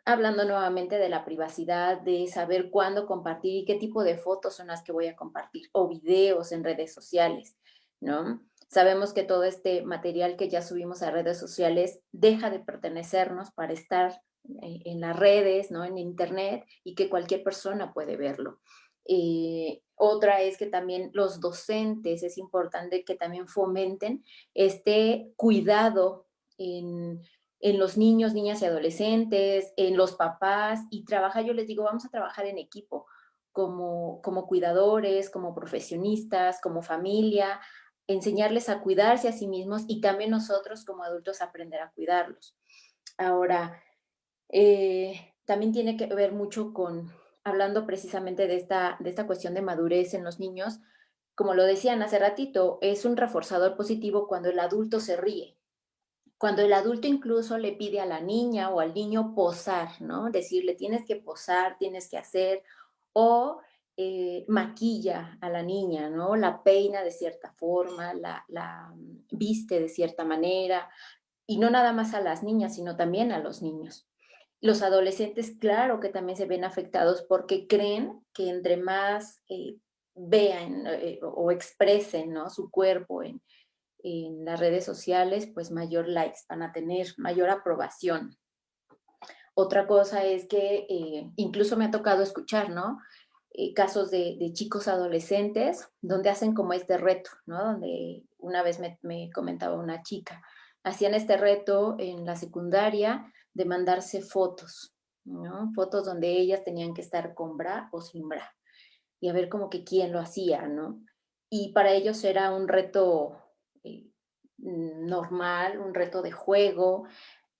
hablando nuevamente de la privacidad, de saber cuándo compartir y qué tipo de fotos son las que voy a compartir o videos en redes sociales, ¿no? Sabemos que todo este material que ya subimos a redes sociales deja de pertenecernos para estar en las redes, ¿no? En internet, y que cualquier persona puede verlo. Otra es que también los docentes, es importante que también fomenten este cuidado en los niños, niñas y adolescentes, en los papás, y yo les digo, vamos a trabajar en equipo, como cuidadores, como profesionistas, como familia, enseñarles a cuidarse a sí mismos y también nosotros como adultos aprender a cuidarlos. Ahora, también tiene que ver mucho hablando precisamente de esta cuestión de madurez en los niños, como lo decían hace ratito, es un reforzador positivo cuando el adulto se ríe, cuando el adulto incluso le pide a la niña o al niño posar, ¿no? Decirle, tienes que posar, tienes que hacer, o maquilla a la niña, ¿no? La peina de cierta forma, la viste de cierta manera, y no nada más a las niñas, sino también a los niños. Los adolescentes, claro que también se ven afectados porque creen que entre más vean o expresen, ¿no? Su cuerpo en las redes sociales, pues mayor likes van a tener, mayor aprobación. Otra cosa es que incluso me ha tocado escuchar, ¿no? Casos de chicos adolescentes donde hacen como este reto, ¿no? Donde una vez me comentaba una chica, hacían este reto en la secundaria de mandarse fotos, ¿no? Fotos donde ellas tenían que estar con bra o sin bra y a ver como que quién lo hacía, ¿no? Y para ellos era un reto normal, un reto de juego,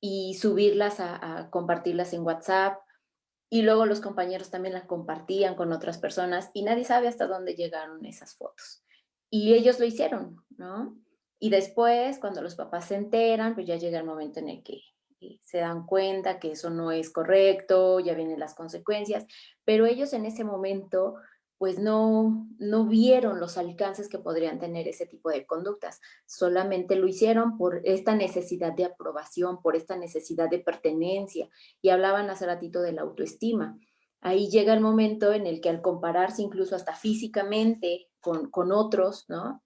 y subirlas a compartirlas en WhatsApp. Y luego los compañeros también las compartían con otras personas y nadie sabe hasta dónde llegaron esas fotos. Y ellos lo hicieron, ¿no? Y después, cuando los papás se enteran, pues ya llega el momento en el que se dan cuenta que eso no es correcto, ya vienen las consecuencias, pero ellos en ese momento pues no vieron los alcances que podrían tener ese tipo de conductas, solamente lo hicieron por esta necesidad de aprobación, por esta necesidad de pertenencia, y hablaban hace ratito de la autoestima. Ahí llega el momento en el que al compararse incluso hasta físicamente con otros, ¿no?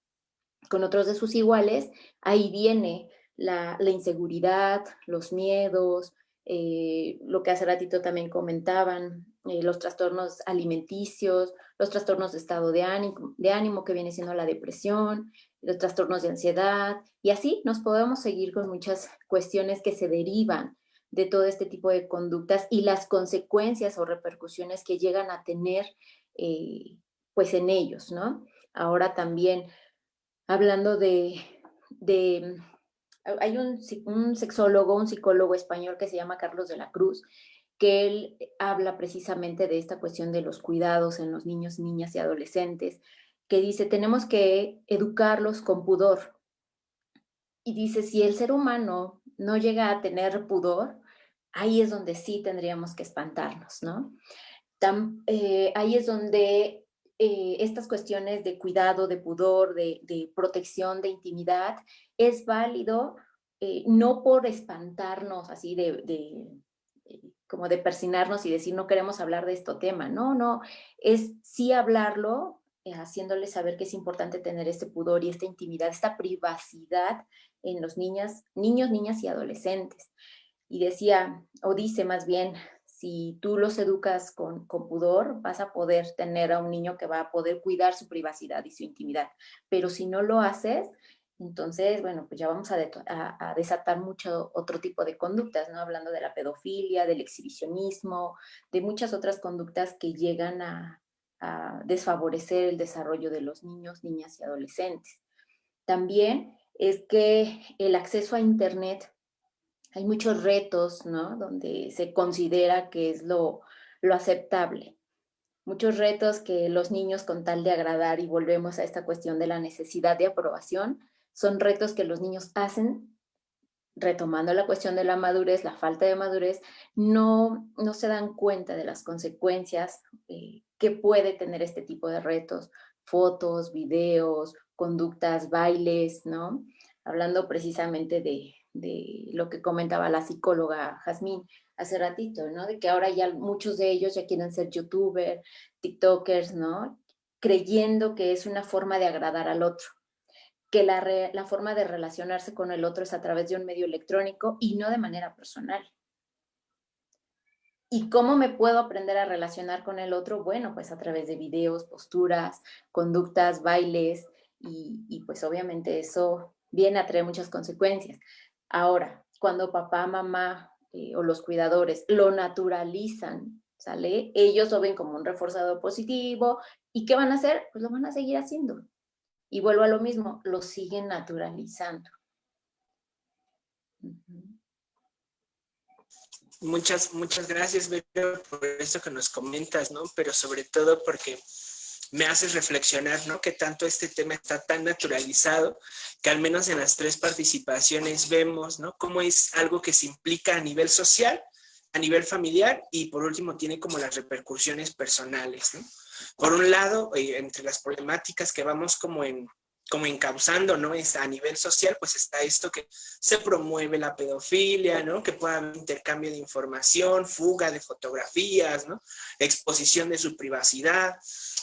Con otros de sus iguales, ahí viene la inseguridad, los miedos, lo que hace ratito también comentaban, los trastornos alimenticios, los trastornos de estado de ánimo que viene siendo la depresión, los trastornos de ansiedad, y así nos podemos seguir con muchas cuestiones que se derivan de todo este tipo de conductas y las consecuencias o repercusiones que llegan a tener pues en ellos, ¿no? Ahora también hablando de hay un sexólogo, un psicólogo español que se llama Carlos de la Cruz, que él habla precisamente de esta cuestión de los cuidados en los niños, niñas y adolescentes, que dice, tenemos que educarlos con pudor. Y dice, si el ser humano no llega a tener pudor, ahí es donde sí tendríamos que espantarnos, ¿no? Ahí es donde estas cuestiones de cuidado, de pudor, de protección, de intimidad, es válido, no por espantarnos así como de persinarnos y decir no queremos hablar de este tema, no, es sí hablarlo, haciéndoles saber que es importante tener este pudor y esta intimidad, esta privacidad en los niños, niñas y adolescentes. Y decía, o dice más bien, si tú los educas con pudor, vas a poder tener a un niño que va a poder cuidar su privacidad y su intimidad. Pero si no lo haces, entonces, bueno, pues ya vamos a desatar mucho otro tipo de conductas, ¿no? Hablando de la pedofilia, del exhibicionismo, de muchas otras conductas que llegan a desfavorecer el desarrollo de los niños, niñas y adolescentes. También es que el acceso a Internet, hay muchos retos, ¿no? Donde se considera que es lo aceptable. Muchos retos que los niños, con tal de agradar, y volvemos a esta cuestión de la necesidad de aprobación, son retos que los niños hacen, retomando la cuestión de la madurez, la falta de madurez, no se dan cuenta de las consecuencias que puede tener este tipo de retos, fotos, videos, conductas, bailes, ¿no? Hablando precisamente de lo que comentaba la psicóloga Jazmín hace ratito, ¿no? De que ahora ya muchos de ellos ya quieren ser youtubers, tiktokers, ¿no? Creyendo que es una forma de agradar al otro, que la forma de relacionarse con el otro es a través de un medio electrónico y no de manera personal. ¿Y cómo me puedo aprender a relacionar con el otro? Bueno, pues a través de videos, posturas, conductas, bailes, y pues obviamente eso viene a traer muchas consecuencias. Ahora, cuando papá, mamá o los cuidadores lo naturalizan, ¿sale? Ellos lo ven como un reforzador positivo, ¿y qué van a hacer? Pues lo van a seguir haciendo. Y vuelvo a lo mismo, lo siguen naturalizando. Muchas gracias, Vero, por esto que nos comentas, ¿no? Pero sobre todo porque me haces reflexionar, ¿no? Que tanto este tema está tan naturalizado que al menos en las 3 participaciones vemos, ¿no? Cómo es algo que se implica a nivel social, a nivel familiar y por último tiene como las repercusiones personales, ¿no? Por un lado, entre las problemáticas que vamos como encauzando, ¿no? A nivel social, pues está esto que se promueve la pedofilia, ¿no? Que pueda haber intercambio de información, fuga de fotografías, ¿no? Exposición de su privacidad.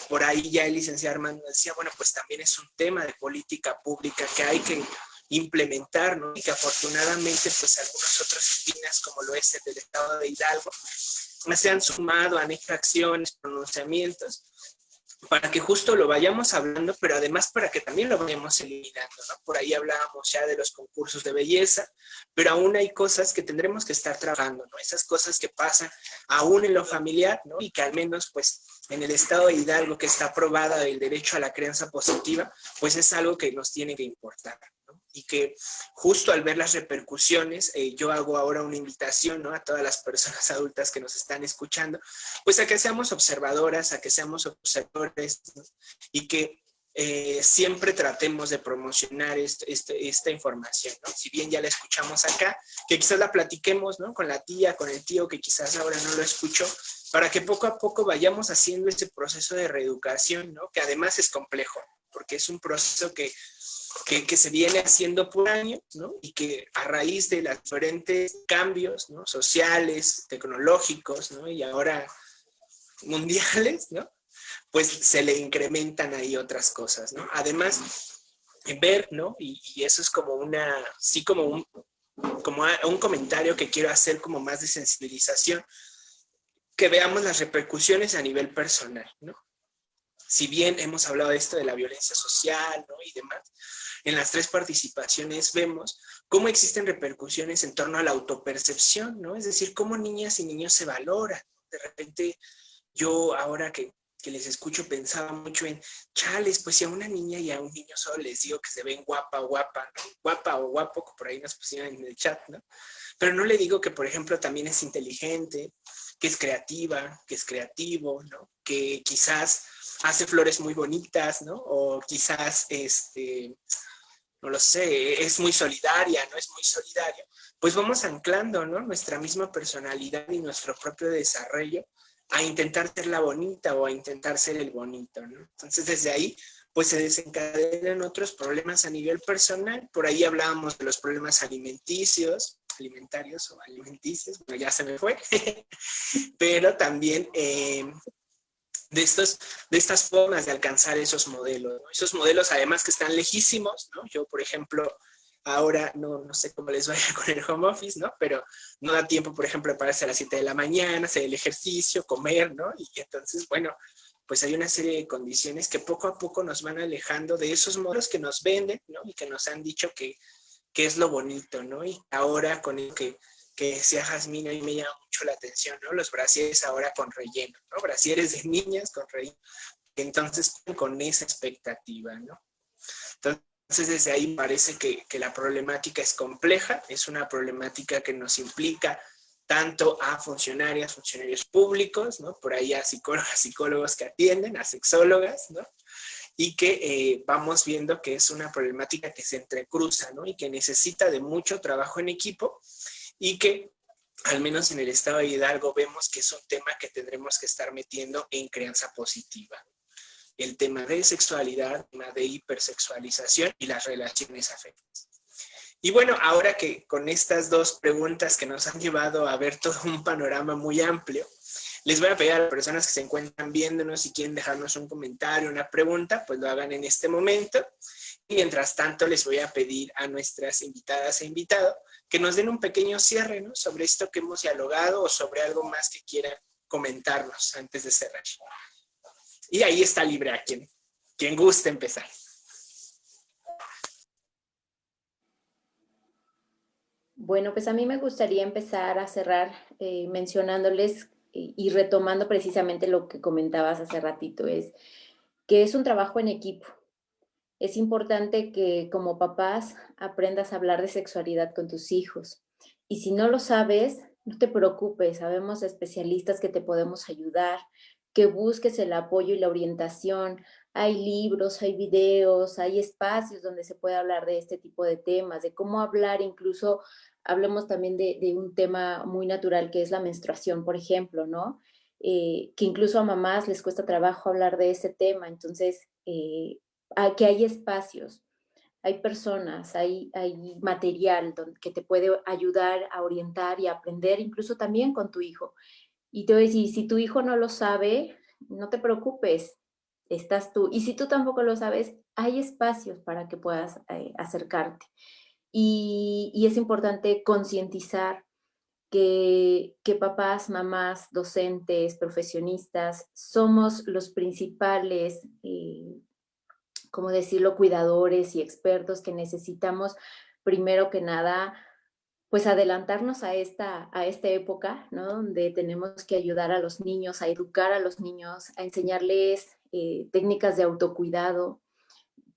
Por ahí ya el licenciado Armando decía, bueno, pues también es un tema de política pública que hay que implementar, ¿no? Y que afortunadamente, pues algunos otros espinas, como lo es el del estado de Hidalgo, se han sumado, han hecho acciones, pronunciamientos, para que justo lo vayamos hablando, pero además para que también lo vayamos eliminando, ¿no? Por ahí hablábamos ya de los concursos de belleza, pero aún hay cosas que tendremos que estar trabajando, ¿no? Esas cosas que pasan aún en lo familiar, ¿no? Y que al menos, pues, en el estado de Hidalgo, que está aprobada el derecho a la crianza positiva, pues es algo que nos tiene que importar, ¿no? y que justo al ver las repercusiones, yo hago ahora una invitación, ¿no?, a todas las personas adultas que nos están escuchando, pues a que seamos observadoras, a que seamos observadores, ¿no?, y que siempre tratemos de promocionar esta información, ¿no? Si bien ya la escuchamos acá, que quizás la platiquemos, ¿no?, con la tía, con el tío, que quizás ahora no lo escuchó, para que poco a poco vayamos haciendo ese proceso de reeducación, ¿no?, que además es complejo, porque es un proceso que se viene haciendo por años, ¿no?, y que a raíz de los diferentes cambios, ¿no?, sociales, tecnológicos, ¿no?, y ahora mundiales, ¿no?, pues se le incrementan ahí otras cosas, ¿no? Además, ver, ¿no?, y eso es como un comentario que quiero hacer como más de sensibilización, que veamos las repercusiones a nivel personal, ¿no? Si bien hemos hablado de esto de la violencia social, ¿no?, y demás, en las 3 participaciones vemos cómo existen repercusiones en torno a la autopercepción, ¿no? Es decir, cómo niñas y niños se valoran. De repente, yo ahora que les escucho pensaba mucho en, chales, pues si a una niña y a un niño solo les digo que se ven guapa, guapa, ¿no?, guapa o guapo, que por ahí nos pusieron en el chat, ¿no? Pero no le digo que, por ejemplo, también es inteligente, que es creativa, que es creativo, ¿no?, que quizás hace flores muy bonitas, ¿no?, o quizás, no lo sé, es muy solidaria, ¿no?, es muy solidaria. Pues vamos anclando, ¿no?, nuestra misma personalidad y nuestro propio desarrollo a intentar ser la bonita o a intentar ser el bonito, ¿no? Entonces, desde ahí, pues se desencadenan otros problemas a nivel personal. Por ahí hablábamos de los problemas alimentarios o alimenticios, bueno, ya se me fue, pero también de estas formas de alcanzar esos modelos, ¿no? Esos modelos además que están lejísimos, ¿no? Yo, por ejemplo, ahora no sé cómo les vaya con el home office, ¿no? Pero no da tiempo, por ejemplo, de pararse a las 7 de la mañana, hacer el ejercicio, comer, ¿no? Y entonces, bueno, pues hay una serie de condiciones que poco a poco nos van alejando de esos modelos que nos venden, ¿no?, y que nos han dicho que es lo bonito, ¿no? Y ahora con el que decía Jazmín, a mí me llama mucho la atención, ¿no? Los brasieres ahora con relleno, ¿no? Brasieres de niñas con relleno. Entonces, con esa expectativa, ¿no? Entonces, desde ahí parece que la problemática es compleja, es una problemática que nos implica tanto a funcionarios públicos, ¿no? Por ahí a psicólogos que atienden, a sexólogas, ¿no? Y que vamos viendo que es una problemática que se entrecruza, ¿no?, y que necesita de mucho trabajo en equipo, y que al menos en el estado de Hidalgo vemos que es un tema que tendremos que estar metiendo en crianza positiva. El tema de sexualidad, el tema de hipersexualización y las relaciones afectivas. Y bueno, ahora que con estas 2 preguntas que nos han llevado a ver todo un panorama muy amplio, les voy a pedir a las personas que se encuentran viéndonos, si quieren dejarnos un comentario, una pregunta, pues lo hagan en este momento. Y mientras tanto, les voy a pedir a nuestras invitadas e invitados que nos den un pequeño cierre, ¿no?, sobre esto que hemos dialogado o sobre algo más que quieran comentarnos antes de cerrar. Y ahí está libre a quien guste empezar. Bueno, pues a mí me gustaría empezar a cerrar mencionándoles y retomando precisamente lo que comentabas hace ratito, es que es un trabajo en equipo. Es importante que como papás aprendas a hablar de sexualidad con tus hijos. Y si no lo sabes, no te preocupes, sabemos especialistas que te podemos ayudar, que busques el apoyo y la orientación. Hay libros, hay videos, hay espacios donde se puede hablar de este tipo de temas, de cómo hablar, incluso hablemos también de un tema muy natural que es la menstruación, por ejemplo, ¿no? Que incluso a mamás les cuesta trabajo hablar de ese tema. Entonces, que hay espacios, hay personas, hay material que te puede ayudar a orientar y a aprender, incluso también con tu hijo. Y te voy a decir, si tu hijo no lo sabe, no te preocupes, estás tú. Y si tú tampoco lo sabes, hay espacios para que puedas acercarte. Y es importante concientizar que papás, mamás, docentes, profesionistas, somos los principales ¿cómo decirlo?, cuidadores y expertos que necesitamos, primero que nada, pues adelantarnos a esta época, ¿no?, donde tenemos que ayudar a los niños, a educar a los niños, a enseñarles técnicas de autocuidado,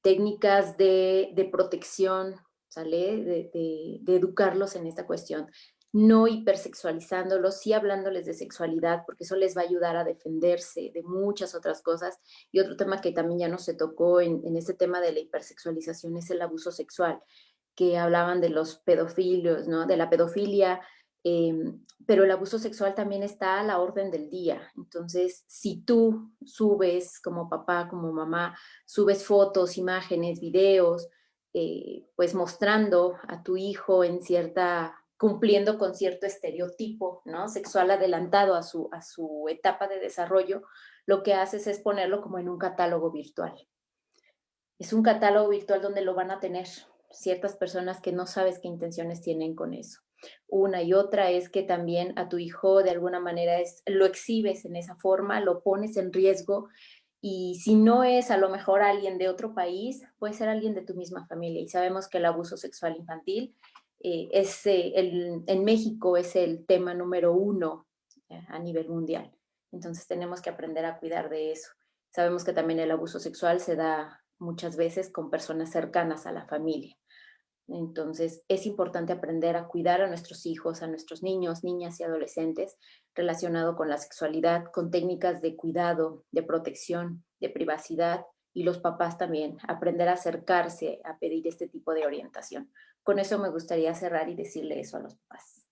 técnicas de protección, ¿sale? De educarlos en esta cuestión, no hipersexualizándolos, sí hablándoles de sexualidad, porque eso les va a ayudar a defenderse de muchas otras cosas. Y otro tema que también ya no se tocó en este tema de la hipersexualización es el abuso sexual, que hablaban de los pedofilios, ¿no? De la pedofilia, eh, pero el abuso sexual también está a la orden del día. Entonces, si tú subes como papá, como mamá, subes fotos, imágenes, videos, pues mostrando a tu hijo en cumpliendo con cierto estereotipo, ¿no? Sexual adelantado a su etapa de desarrollo, lo que haces es ponerlo como en un catálogo virtual. Es un catálogo virtual donde lo van a tener ciertas personas que no sabes qué intenciones tienen con eso. Una y otra es que también a tu hijo de alguna manera lo exhibes en esa forma, lo pones en riesgo, y si no es a lo mejor alguien de otro país, puede ser alguien de tu misma familia. Y sabemos que el abuso sexual infantil en México es el tema número 1 a nivel mundial. Entonces tenemos que aprender a cuidar de eso. Sabemos que también el abuso sexual se da muchas veces con personas cercanas a la familia. Entonces, es importante aprender a cuidar a nuestros hijos, a nuestros niños, niñas y adolescentes relacionado con la sexualidad, con técnicas de cuidado, de protección, de privacidad, y los papás también, aprender a acercarse a pedir este tipo de orientación. Con eso me gustaría cerrar y decirle eso a los papás.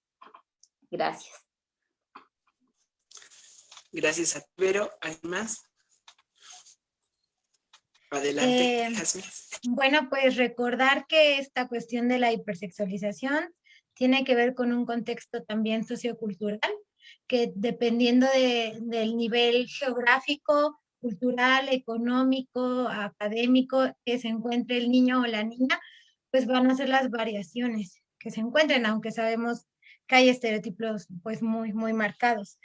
Gracias. Gracias a ti, Vero. ¿Alguien más? Adelante, Jasmine. Bueno, pues recordar que esta cuestión de la hipersexualización tiene que ver con un contexto también sociocultural, que dependiendo del nivel geográfico, cultural, económico, académico que se encuentre el niño o la niña, pues van a ser las variaciones que se encuentren, aunque sabemos que hay estereotipos pues muy, muy marcados.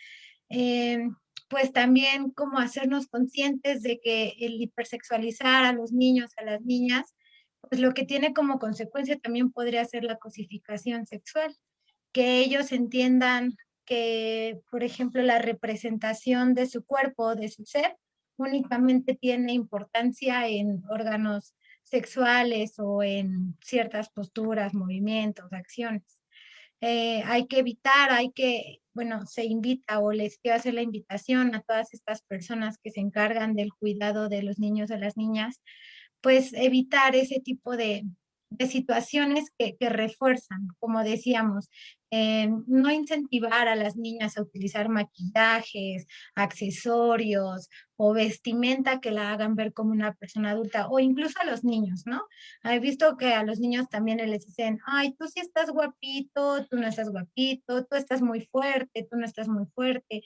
Eh, pues también como hacernos conscientes de que el hipersexualizar a los niños, a las niñas, pues lo que tiene como consecuencia también podría ser la cosificación sexual, que ellos entiendan que, por ejemplo, la representación de su cuerpo, de su ser, únicamente tiene importancia en órganos sexuales o en ciertas posturas, movimientos, acciones. Hay que evitar, bueno, se invita o les quiero hacer la invitación a todas estas personas que se encargan del cuidado de los niños o las niñas, pues evitar ese tipo de situaciones que refuerzan, como decíamos, no incentivar a las niñas a utilizar maquillajes, accesorios o vestimenta que la hagan ver como una persona adulta, o incluso a los niños, ¿no? He visto que a los niños también les dicen, ay, tú sí estás guapito, tú no estás guapito, tú estás muy fuerte, tú no estás muy fuerte,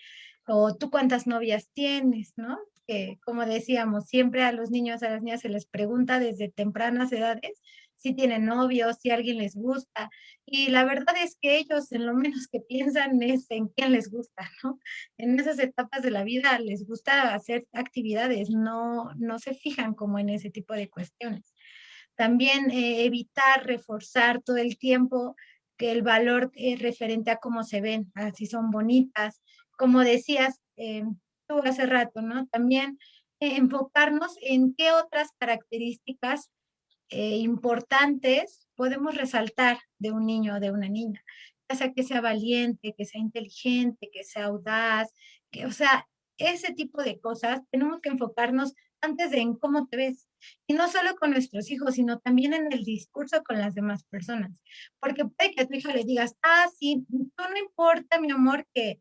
o tú cuántas novias tienes, ¿no? Que como decíamos, siempre a los niños, a las niñas se les pregunta desde tempranas edades si tienen novios, si alguien les gusta, y la verdad es que ellos en lo menos que piensan es en quién les gusta, ¿no? En esas etapas de la vida les gusta hacer actividades, no se fijan como en ese tipo de cuestiones. También evitar reforzar todo el tiempo que el valor es referente a cómo se ven, a si son bonitas. Como decías tú hace rato, ¿no? También enfocarnos en qué otras características importantes podemos resaltar de un niño o de una niña, ya sea que sea valiente, que sea inteligente, que sea audaz, o sea, ese tipo de cosas tenemos que enfocarnos antes de en cómo te ves. Y no solo con nuestros hijos, sino también en el discurso con las demás personas. Porque puede que a tu hija le digas, ah, sí, tú no importa, mi amor, que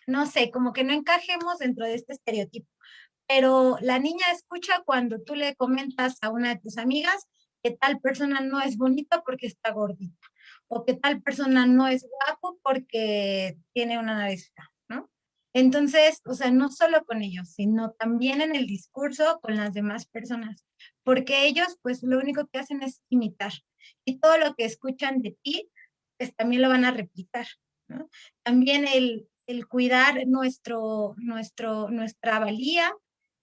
no sé, como que no encajemos dentro de este estereotipo, pero la niña escucha cuando tú le comentas a una de tus amigas que tal persona no es bonita porque está gordita, o que tal persona no es guapo porque tiene una nariz fea, ¿no? Entonces, o sea, no solo con ellos, sino también en el discurso con las demás personas, porque ellos pues lo único que hacen es imitar, y todo lo que escuchan de ti, pues también lo van a replicar, ¿no? También el cuidar nuestra valía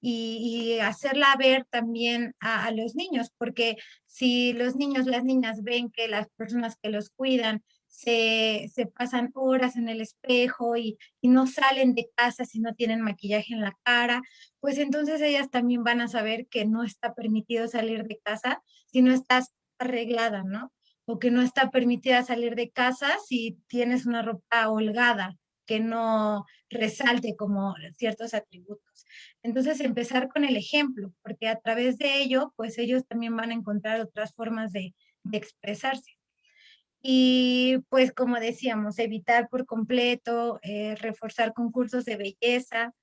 y hacerla ver también a los niños, porque si los niños, las niñas ven que las personas que los cuidan se pasan horas en el espejo y no salen de casa si no tienen maquillaje en la cara, pues entonces ellas también van a saber que no está permitido salir de casa si no estás arreglada, ¿no? O que no está permitida salir de casa si tienes una ropa holgada, que no resalte como ciertos atributos. Entonces, empezar con el ejemplo, porque a través de ello, pues ellos también van a encontrar otras formas de expresarse. Y pues como decíamos, evitar por completo, reforzar concursos de belleza,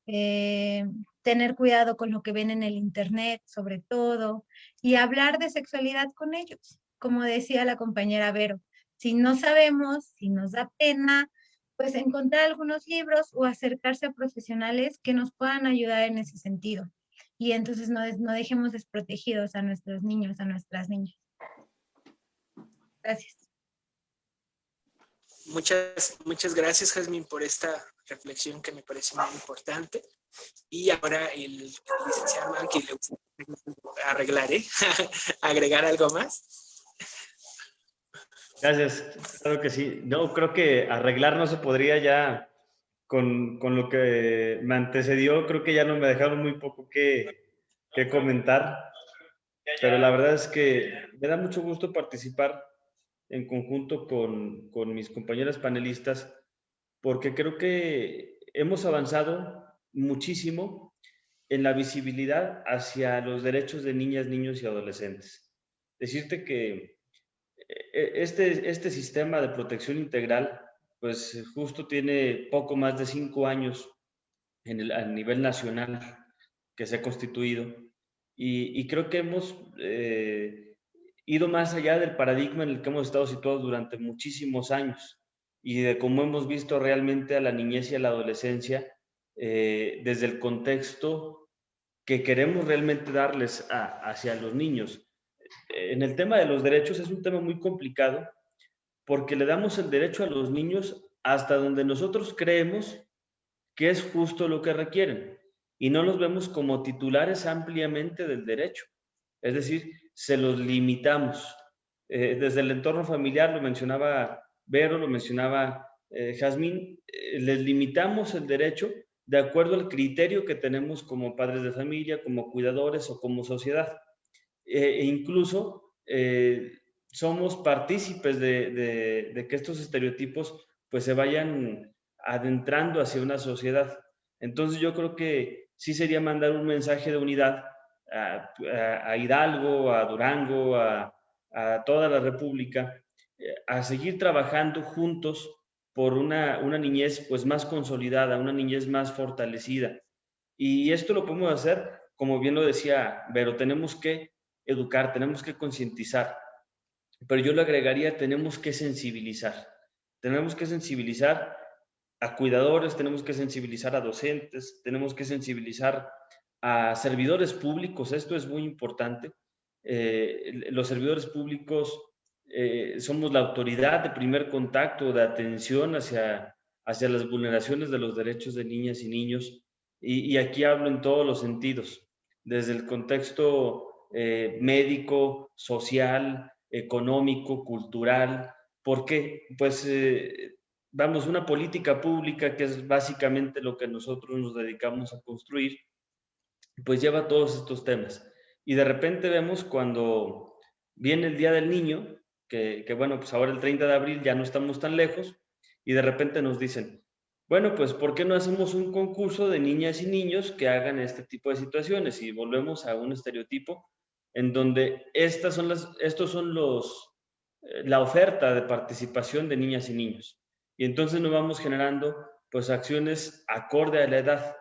eh, tener cuidado con lo que ven en el internet, sobre todo, y hablar de sexualidad con ellos. Como decía la compañera Vero, si no sabemos, si nos da pena, pues encontrar algunos libros o acercarse a profesionales que nos puedan ayudar en ese sentido. Y entonces no dejemos desprotegidos a nuestros niños, a nuestras niñas. Gracias. Muchas gracias, Jazmín, por esta reflexión que me parece muy importante. Y ahora el licenciado Anki le gusta arreglar, agregar algo más. Gracias, claro que sí. No, creo que arreglar no se podría ya con lo que me antecedió, creo que ya no me dejaron muy poco que comentar, pero la verdad es que me da mucho gusto participar en conjunto con mis compañeras panelistas, porque creo que hemos avanzado muchísimo en la visibilidad hacia los derechos de niñas, niños y adolescentes. Decirte que este sistema de protección integral, pues justo tiene poco más de 5 años a nivel nacional que se ha constituido, y creo que hemos ido más allá del paradigma en el que hemos estado situados durante muchísimos años y de cómo hemos visto realmente a la niñez y a la adolescencia desde el contexto que queremos realmente darles hacia los niños. En el tema de los derechos es un tema muy complicado porque le damos el derecho a los niños hasta donde nosotros creemos que es justo lo que requieren y no los vemos como titulares ampliamente del derecho. Es decir, se los limitamos. Desde el entorno familiar, lo mencionaba Vero, lo mencionaba Jazmín, les limitamos el derecho de acuerdo al criterio que tenemos como padres de familia, como cuidadores o como sociedad. E incluso somos partícipes de que estos estereotipos pues se vayan adentrando hacia una sociedad. Entonces yo creo que sí sería mandar un mensaje de unidad a Hidalgo, a Durango, a toda la República, a seguir trabajando juntos por una niñez pues más consolidada, una niñez más fortalecida. Y esto lo podemos hacer, como bien lo decía Vero, tenemos que educar, tenemos que concientizar, pero yo le agregaría, tenemos que sensibilizar. Tenemos que sensibilizar a cuidadores, tenemos que sensibilizar a docentes, tenemos que sensibilizar a servidores públicos, esto es muy importante. Los servidores públicos somos la autoridad de primer contacto, de atención hacia las vulneraciones de los derechos de niñas y niños, y aquí hablo en todos los sentidos, desde el contexto médico, social, económico, cultural. ¿Por qué? Pues vamos, una política pública, que es básicamente lo que nosotros nos dedicamos a construir, pues lleva todos estos temas. Y de repente vemos cuando viene el Día del Niño, que bueno, pues ahora el 30 de abril ya no estamos tan lejos, y de repente nos dicen, bueno, pues ¿por qué no hacemos un concurso de niñas y niños que hagan este tipo de situaciones? Y volvemos a un estereotipo en donde estos son la oferta de participación de niñas y niños. Y entonces nos vamos generando pues acciones acorde a la edad.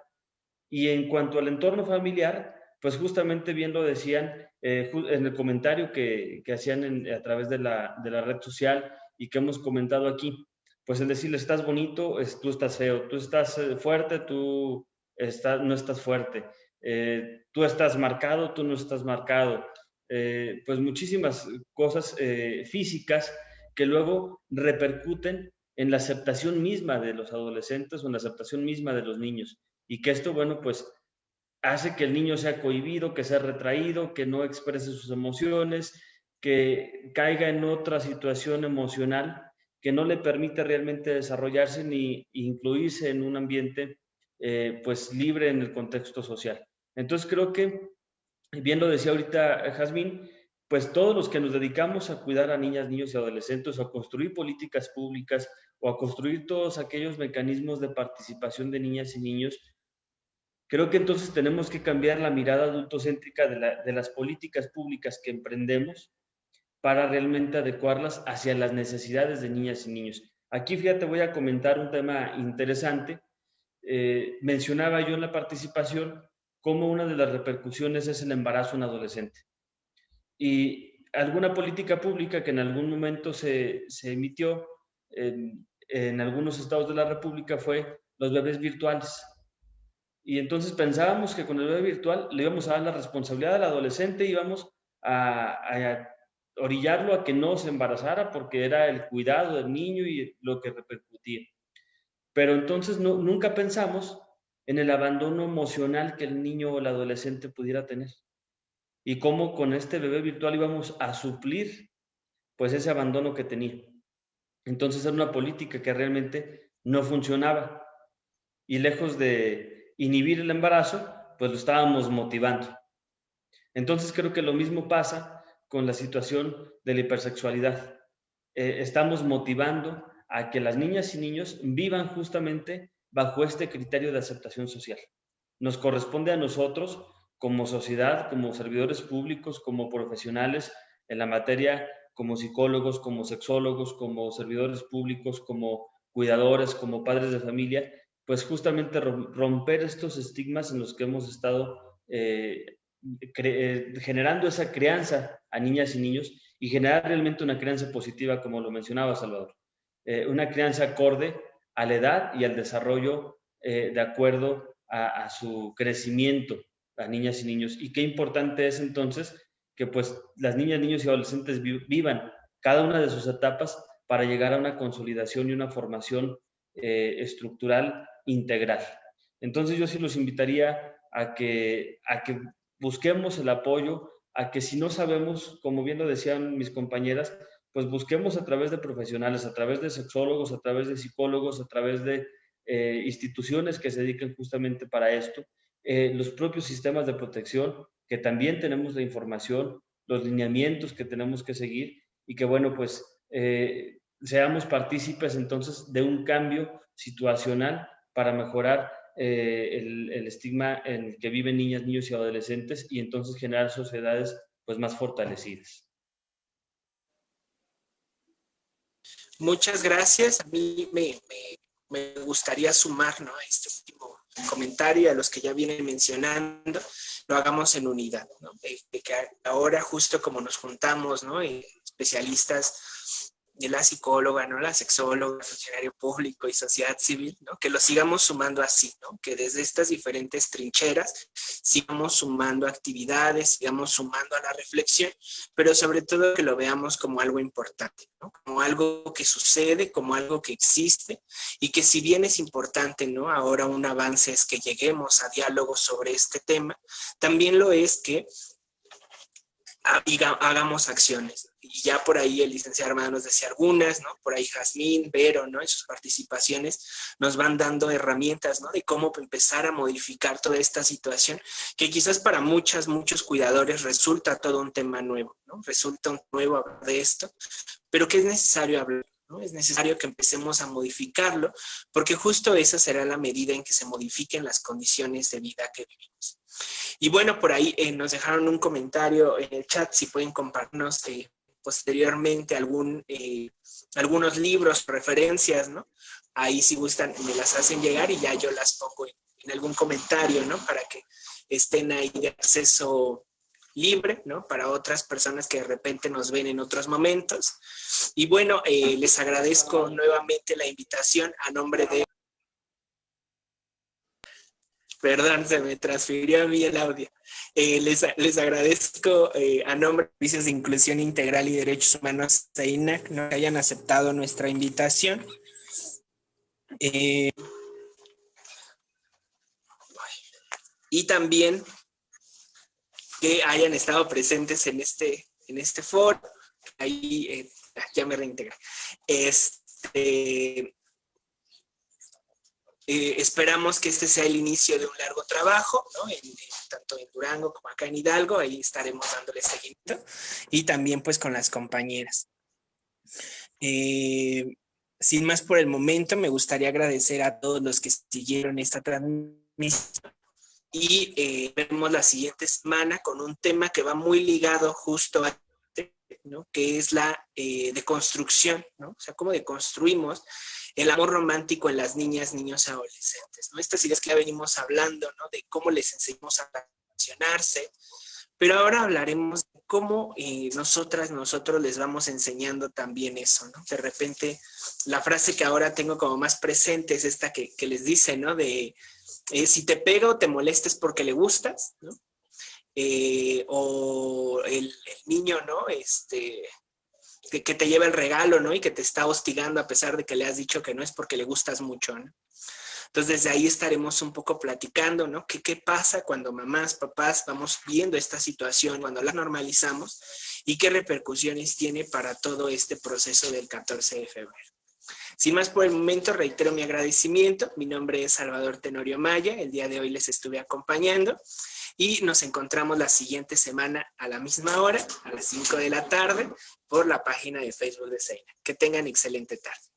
Y en cuanto al entorno familiar, pues justamente bien lo decían en el comentario que hacían a través de la red social y que hemos comentado aquí, pues el decirle, estás bonito, tú estás feo, tú estás fuerte, tú no estás fuerte, tú estás marcado, tú no estás marcado, pues muchísimas cosas físicas que luego repercuten en la aceptación misma de los adolescentes o en la aceptación misma de los niños. Y que esto, bueno, pues hace que el niño sea cohibido, que sea retraído, que no exprese sus emociones, que caiga en otra situación emocional que no le permite realmente desarrollarse ni incluirse en un ambiente pues libre en el contexto social. Entonces creo que, bien lo decía ahorita Jazmín, pues todos los que nos dedicamos a cuidar a niñas, niños y adolescentes, o a construir políticas públicas, o a construir todos aquellos mecanismos de participación de niñas y niños, creo que entonces tenemos que cambiar la mirada adultocéntrica de las políticas públicas que emprendemos para realmente adecuarlas hacia las necesidades de niñas y niños. Aquí, fíjate, voy a comentar un tema interesante. Mencionaba yo en la participación cómo una de las repercusiones es el embarazo en adolescente. Y alguna política pública que en algún momento se emitió en algunos estados de la República fue los bebés virtuales. Y entonces pensábamos que con el bebé virtual le íbamos a dar la responsabilidad al adolescente, íbamos a orillarlo a que no se embarazara porque era el cuidado del niño y lo que repercutía. Pero entonces nunca pensamos en el abandono emocional que el niño o el adolescente pudiera tener y cómo con este bebé virtual íbamos a suplir pues ese abandono que tenía. Entonces era una política que realmente no funcionaba y lejos de inhibir el embarazo, pues lo estábamos motivando. Entonces creo que lo mismo pasa con la situación de la hipersexualidad. Estamos motivando a que las niñas y niños vivan justamente bajo este criterio de aceptación social. Nos corresponde a nosotros, como sociedad, como servidores públicos, como profesionales en la materia, como psicólogos, como sexólogos, como servidores públicos, como cuidadores, como padres de familia, pues justamente romper estos estigmas en los que hemos estado generando esa crianza a niñas y niños y generar realmente una crianza positiva, como lo mencionaba Salvador. Una crianza acorde a la edad y al desarrollo de acuerdo a su crecimiento, a niñas y niños. Y qué importante es entonces que pues las niñas, niños y adolescentes vivan cada una de sus etapas para llegar a una consolidación y una formación estructural integral. Entonces yo sí los invitaría a que busquemos el apoyo, a que si no sabemos, como bien lo decían mis compañeras, pues busquemos a través de profesionales, a través de sexólogos, a través de psicólogos, a través de instituciones que se dediquen justamente para esto, los propios sistemas de protección, que también tenemos la información, los lineamientos que tenemos que seguir y que, bueno, pues seamos partícipes entonces de un cambio situacional para mejorar el estigma en el que viven niñas, niños y adolescentes y entonces generar sociedades pues más fortalecidas. Muchas gracias. A mí me gustaría sumar, ¿no?, a este último comentario, a los que ya vienen mencionando, lo hagamos en unidad, ¿no? De que ahora justo como nos juntamos, ¿no?, especialistas de la psicóloga, ¿no?, la sexóloga, funcionario público y sociedad civil, ¿no?, que lo sigamos sumando así, ¿no?, que desde estas diferentes trincheras sigamos sumando actividades, sigamos sumando a la reflexión, pero sobre todo que lo veamos como algo importante, ¿no?, como algo que sucede, como algo que existe y que si bien es importante, ¿no?, ahora un avance es que lleguemos a diálogos sobre este tema, también lo es que hagamos acciones. Y ya por ahí el licenciado Armando nos decía algunas, ¿no? Por ahí Jazmín, Vero, ¿no?, en sus participaciones nos van dando herramientas, ¿no?, de cómo empezar a modificar toda esta situación, que quizás para muchos cuidadores resulta todo un tema nuevo, ¿no? Resulta un nuevo hablar de esto, pero que es necesario hablar, ¿no? Es necesario que empecemos a modificarlo, porque justo esa será la medida en que se modifiquen las condiciones de vida que vivimos. Y bueno, por ahí nos dejaron un comentario en el chat, si pueden compartirnos posteriormente algunos libros, referencias, ¿no? Ahí si gustan me las hacen llegar y ya yo las pongo en algún comentario, ¿no?, para que estén ahí de acceso libre, ¿no?, para otras personas que de repente nos ven en otros momentos. Y bueno, les agradezco nuevamente la invitación a nombre de... Perdón, se me transfirió a mí el audio. Les agradezco a nombre de Servicios de Inclusión Integral y Derechos Humanos de INAC, ¿no?, que hayan aceptado nuestra invitación. Y también que hayan estado presentes en este foro. Ahí ya me reintegré. Esperamos que este sea el inicio de un largo trabajo, ¿no? Tanto en Durango como acá en Hidalgo, ahí estaremos dándole seguimiento, y también pues con las compañeras. Sin más por el momento, me gustaría agradecer a todos los que siguieron esta transmisión, y vemos la siguiente semana con un tema que va muy ligado justo a este, ¿no? Que es la deconstrucción, ¿no? O sea, cómo deconstruimos el amor romántico en las niñas, niños y adolescentes, ¿no? Estas ideas que ya venimos hablando, ¿no? De cómo les enseñamos a relacionarse, pero ahora hablaremos de cómo nosotros les vamos enseñando también eso, ¿no? De repente, la frase que ahora tengo como más presente es esta que les dice, ¿no? De si te pega o te molesta es porque le gustas, ¿no? O el niño, ¿no? Que te lleva el regalo, ¿no? Y que te está hostigando a pesar de que le has dicho que no, es porque le gustas mucho, ¿no? Entonces, desde ahí estaremos un poco platicando, ¿no? ¿Qué pasa cuando mamás, papás vamos viendo esta situación, cuando la normalizamos, y qué repercusiones tiene para todo este proceso del 14 de febrero? Sin más por el momento, reitero mi agradecimiento. Mi nombre es Salvador Tenorio Maya. El día de hoy les estuve acompañando y nos encontramos la siguiente semana a la misma hora, a las 5 de la tarde, por la página de Facebook de Seina. Que tengan excelente tarde.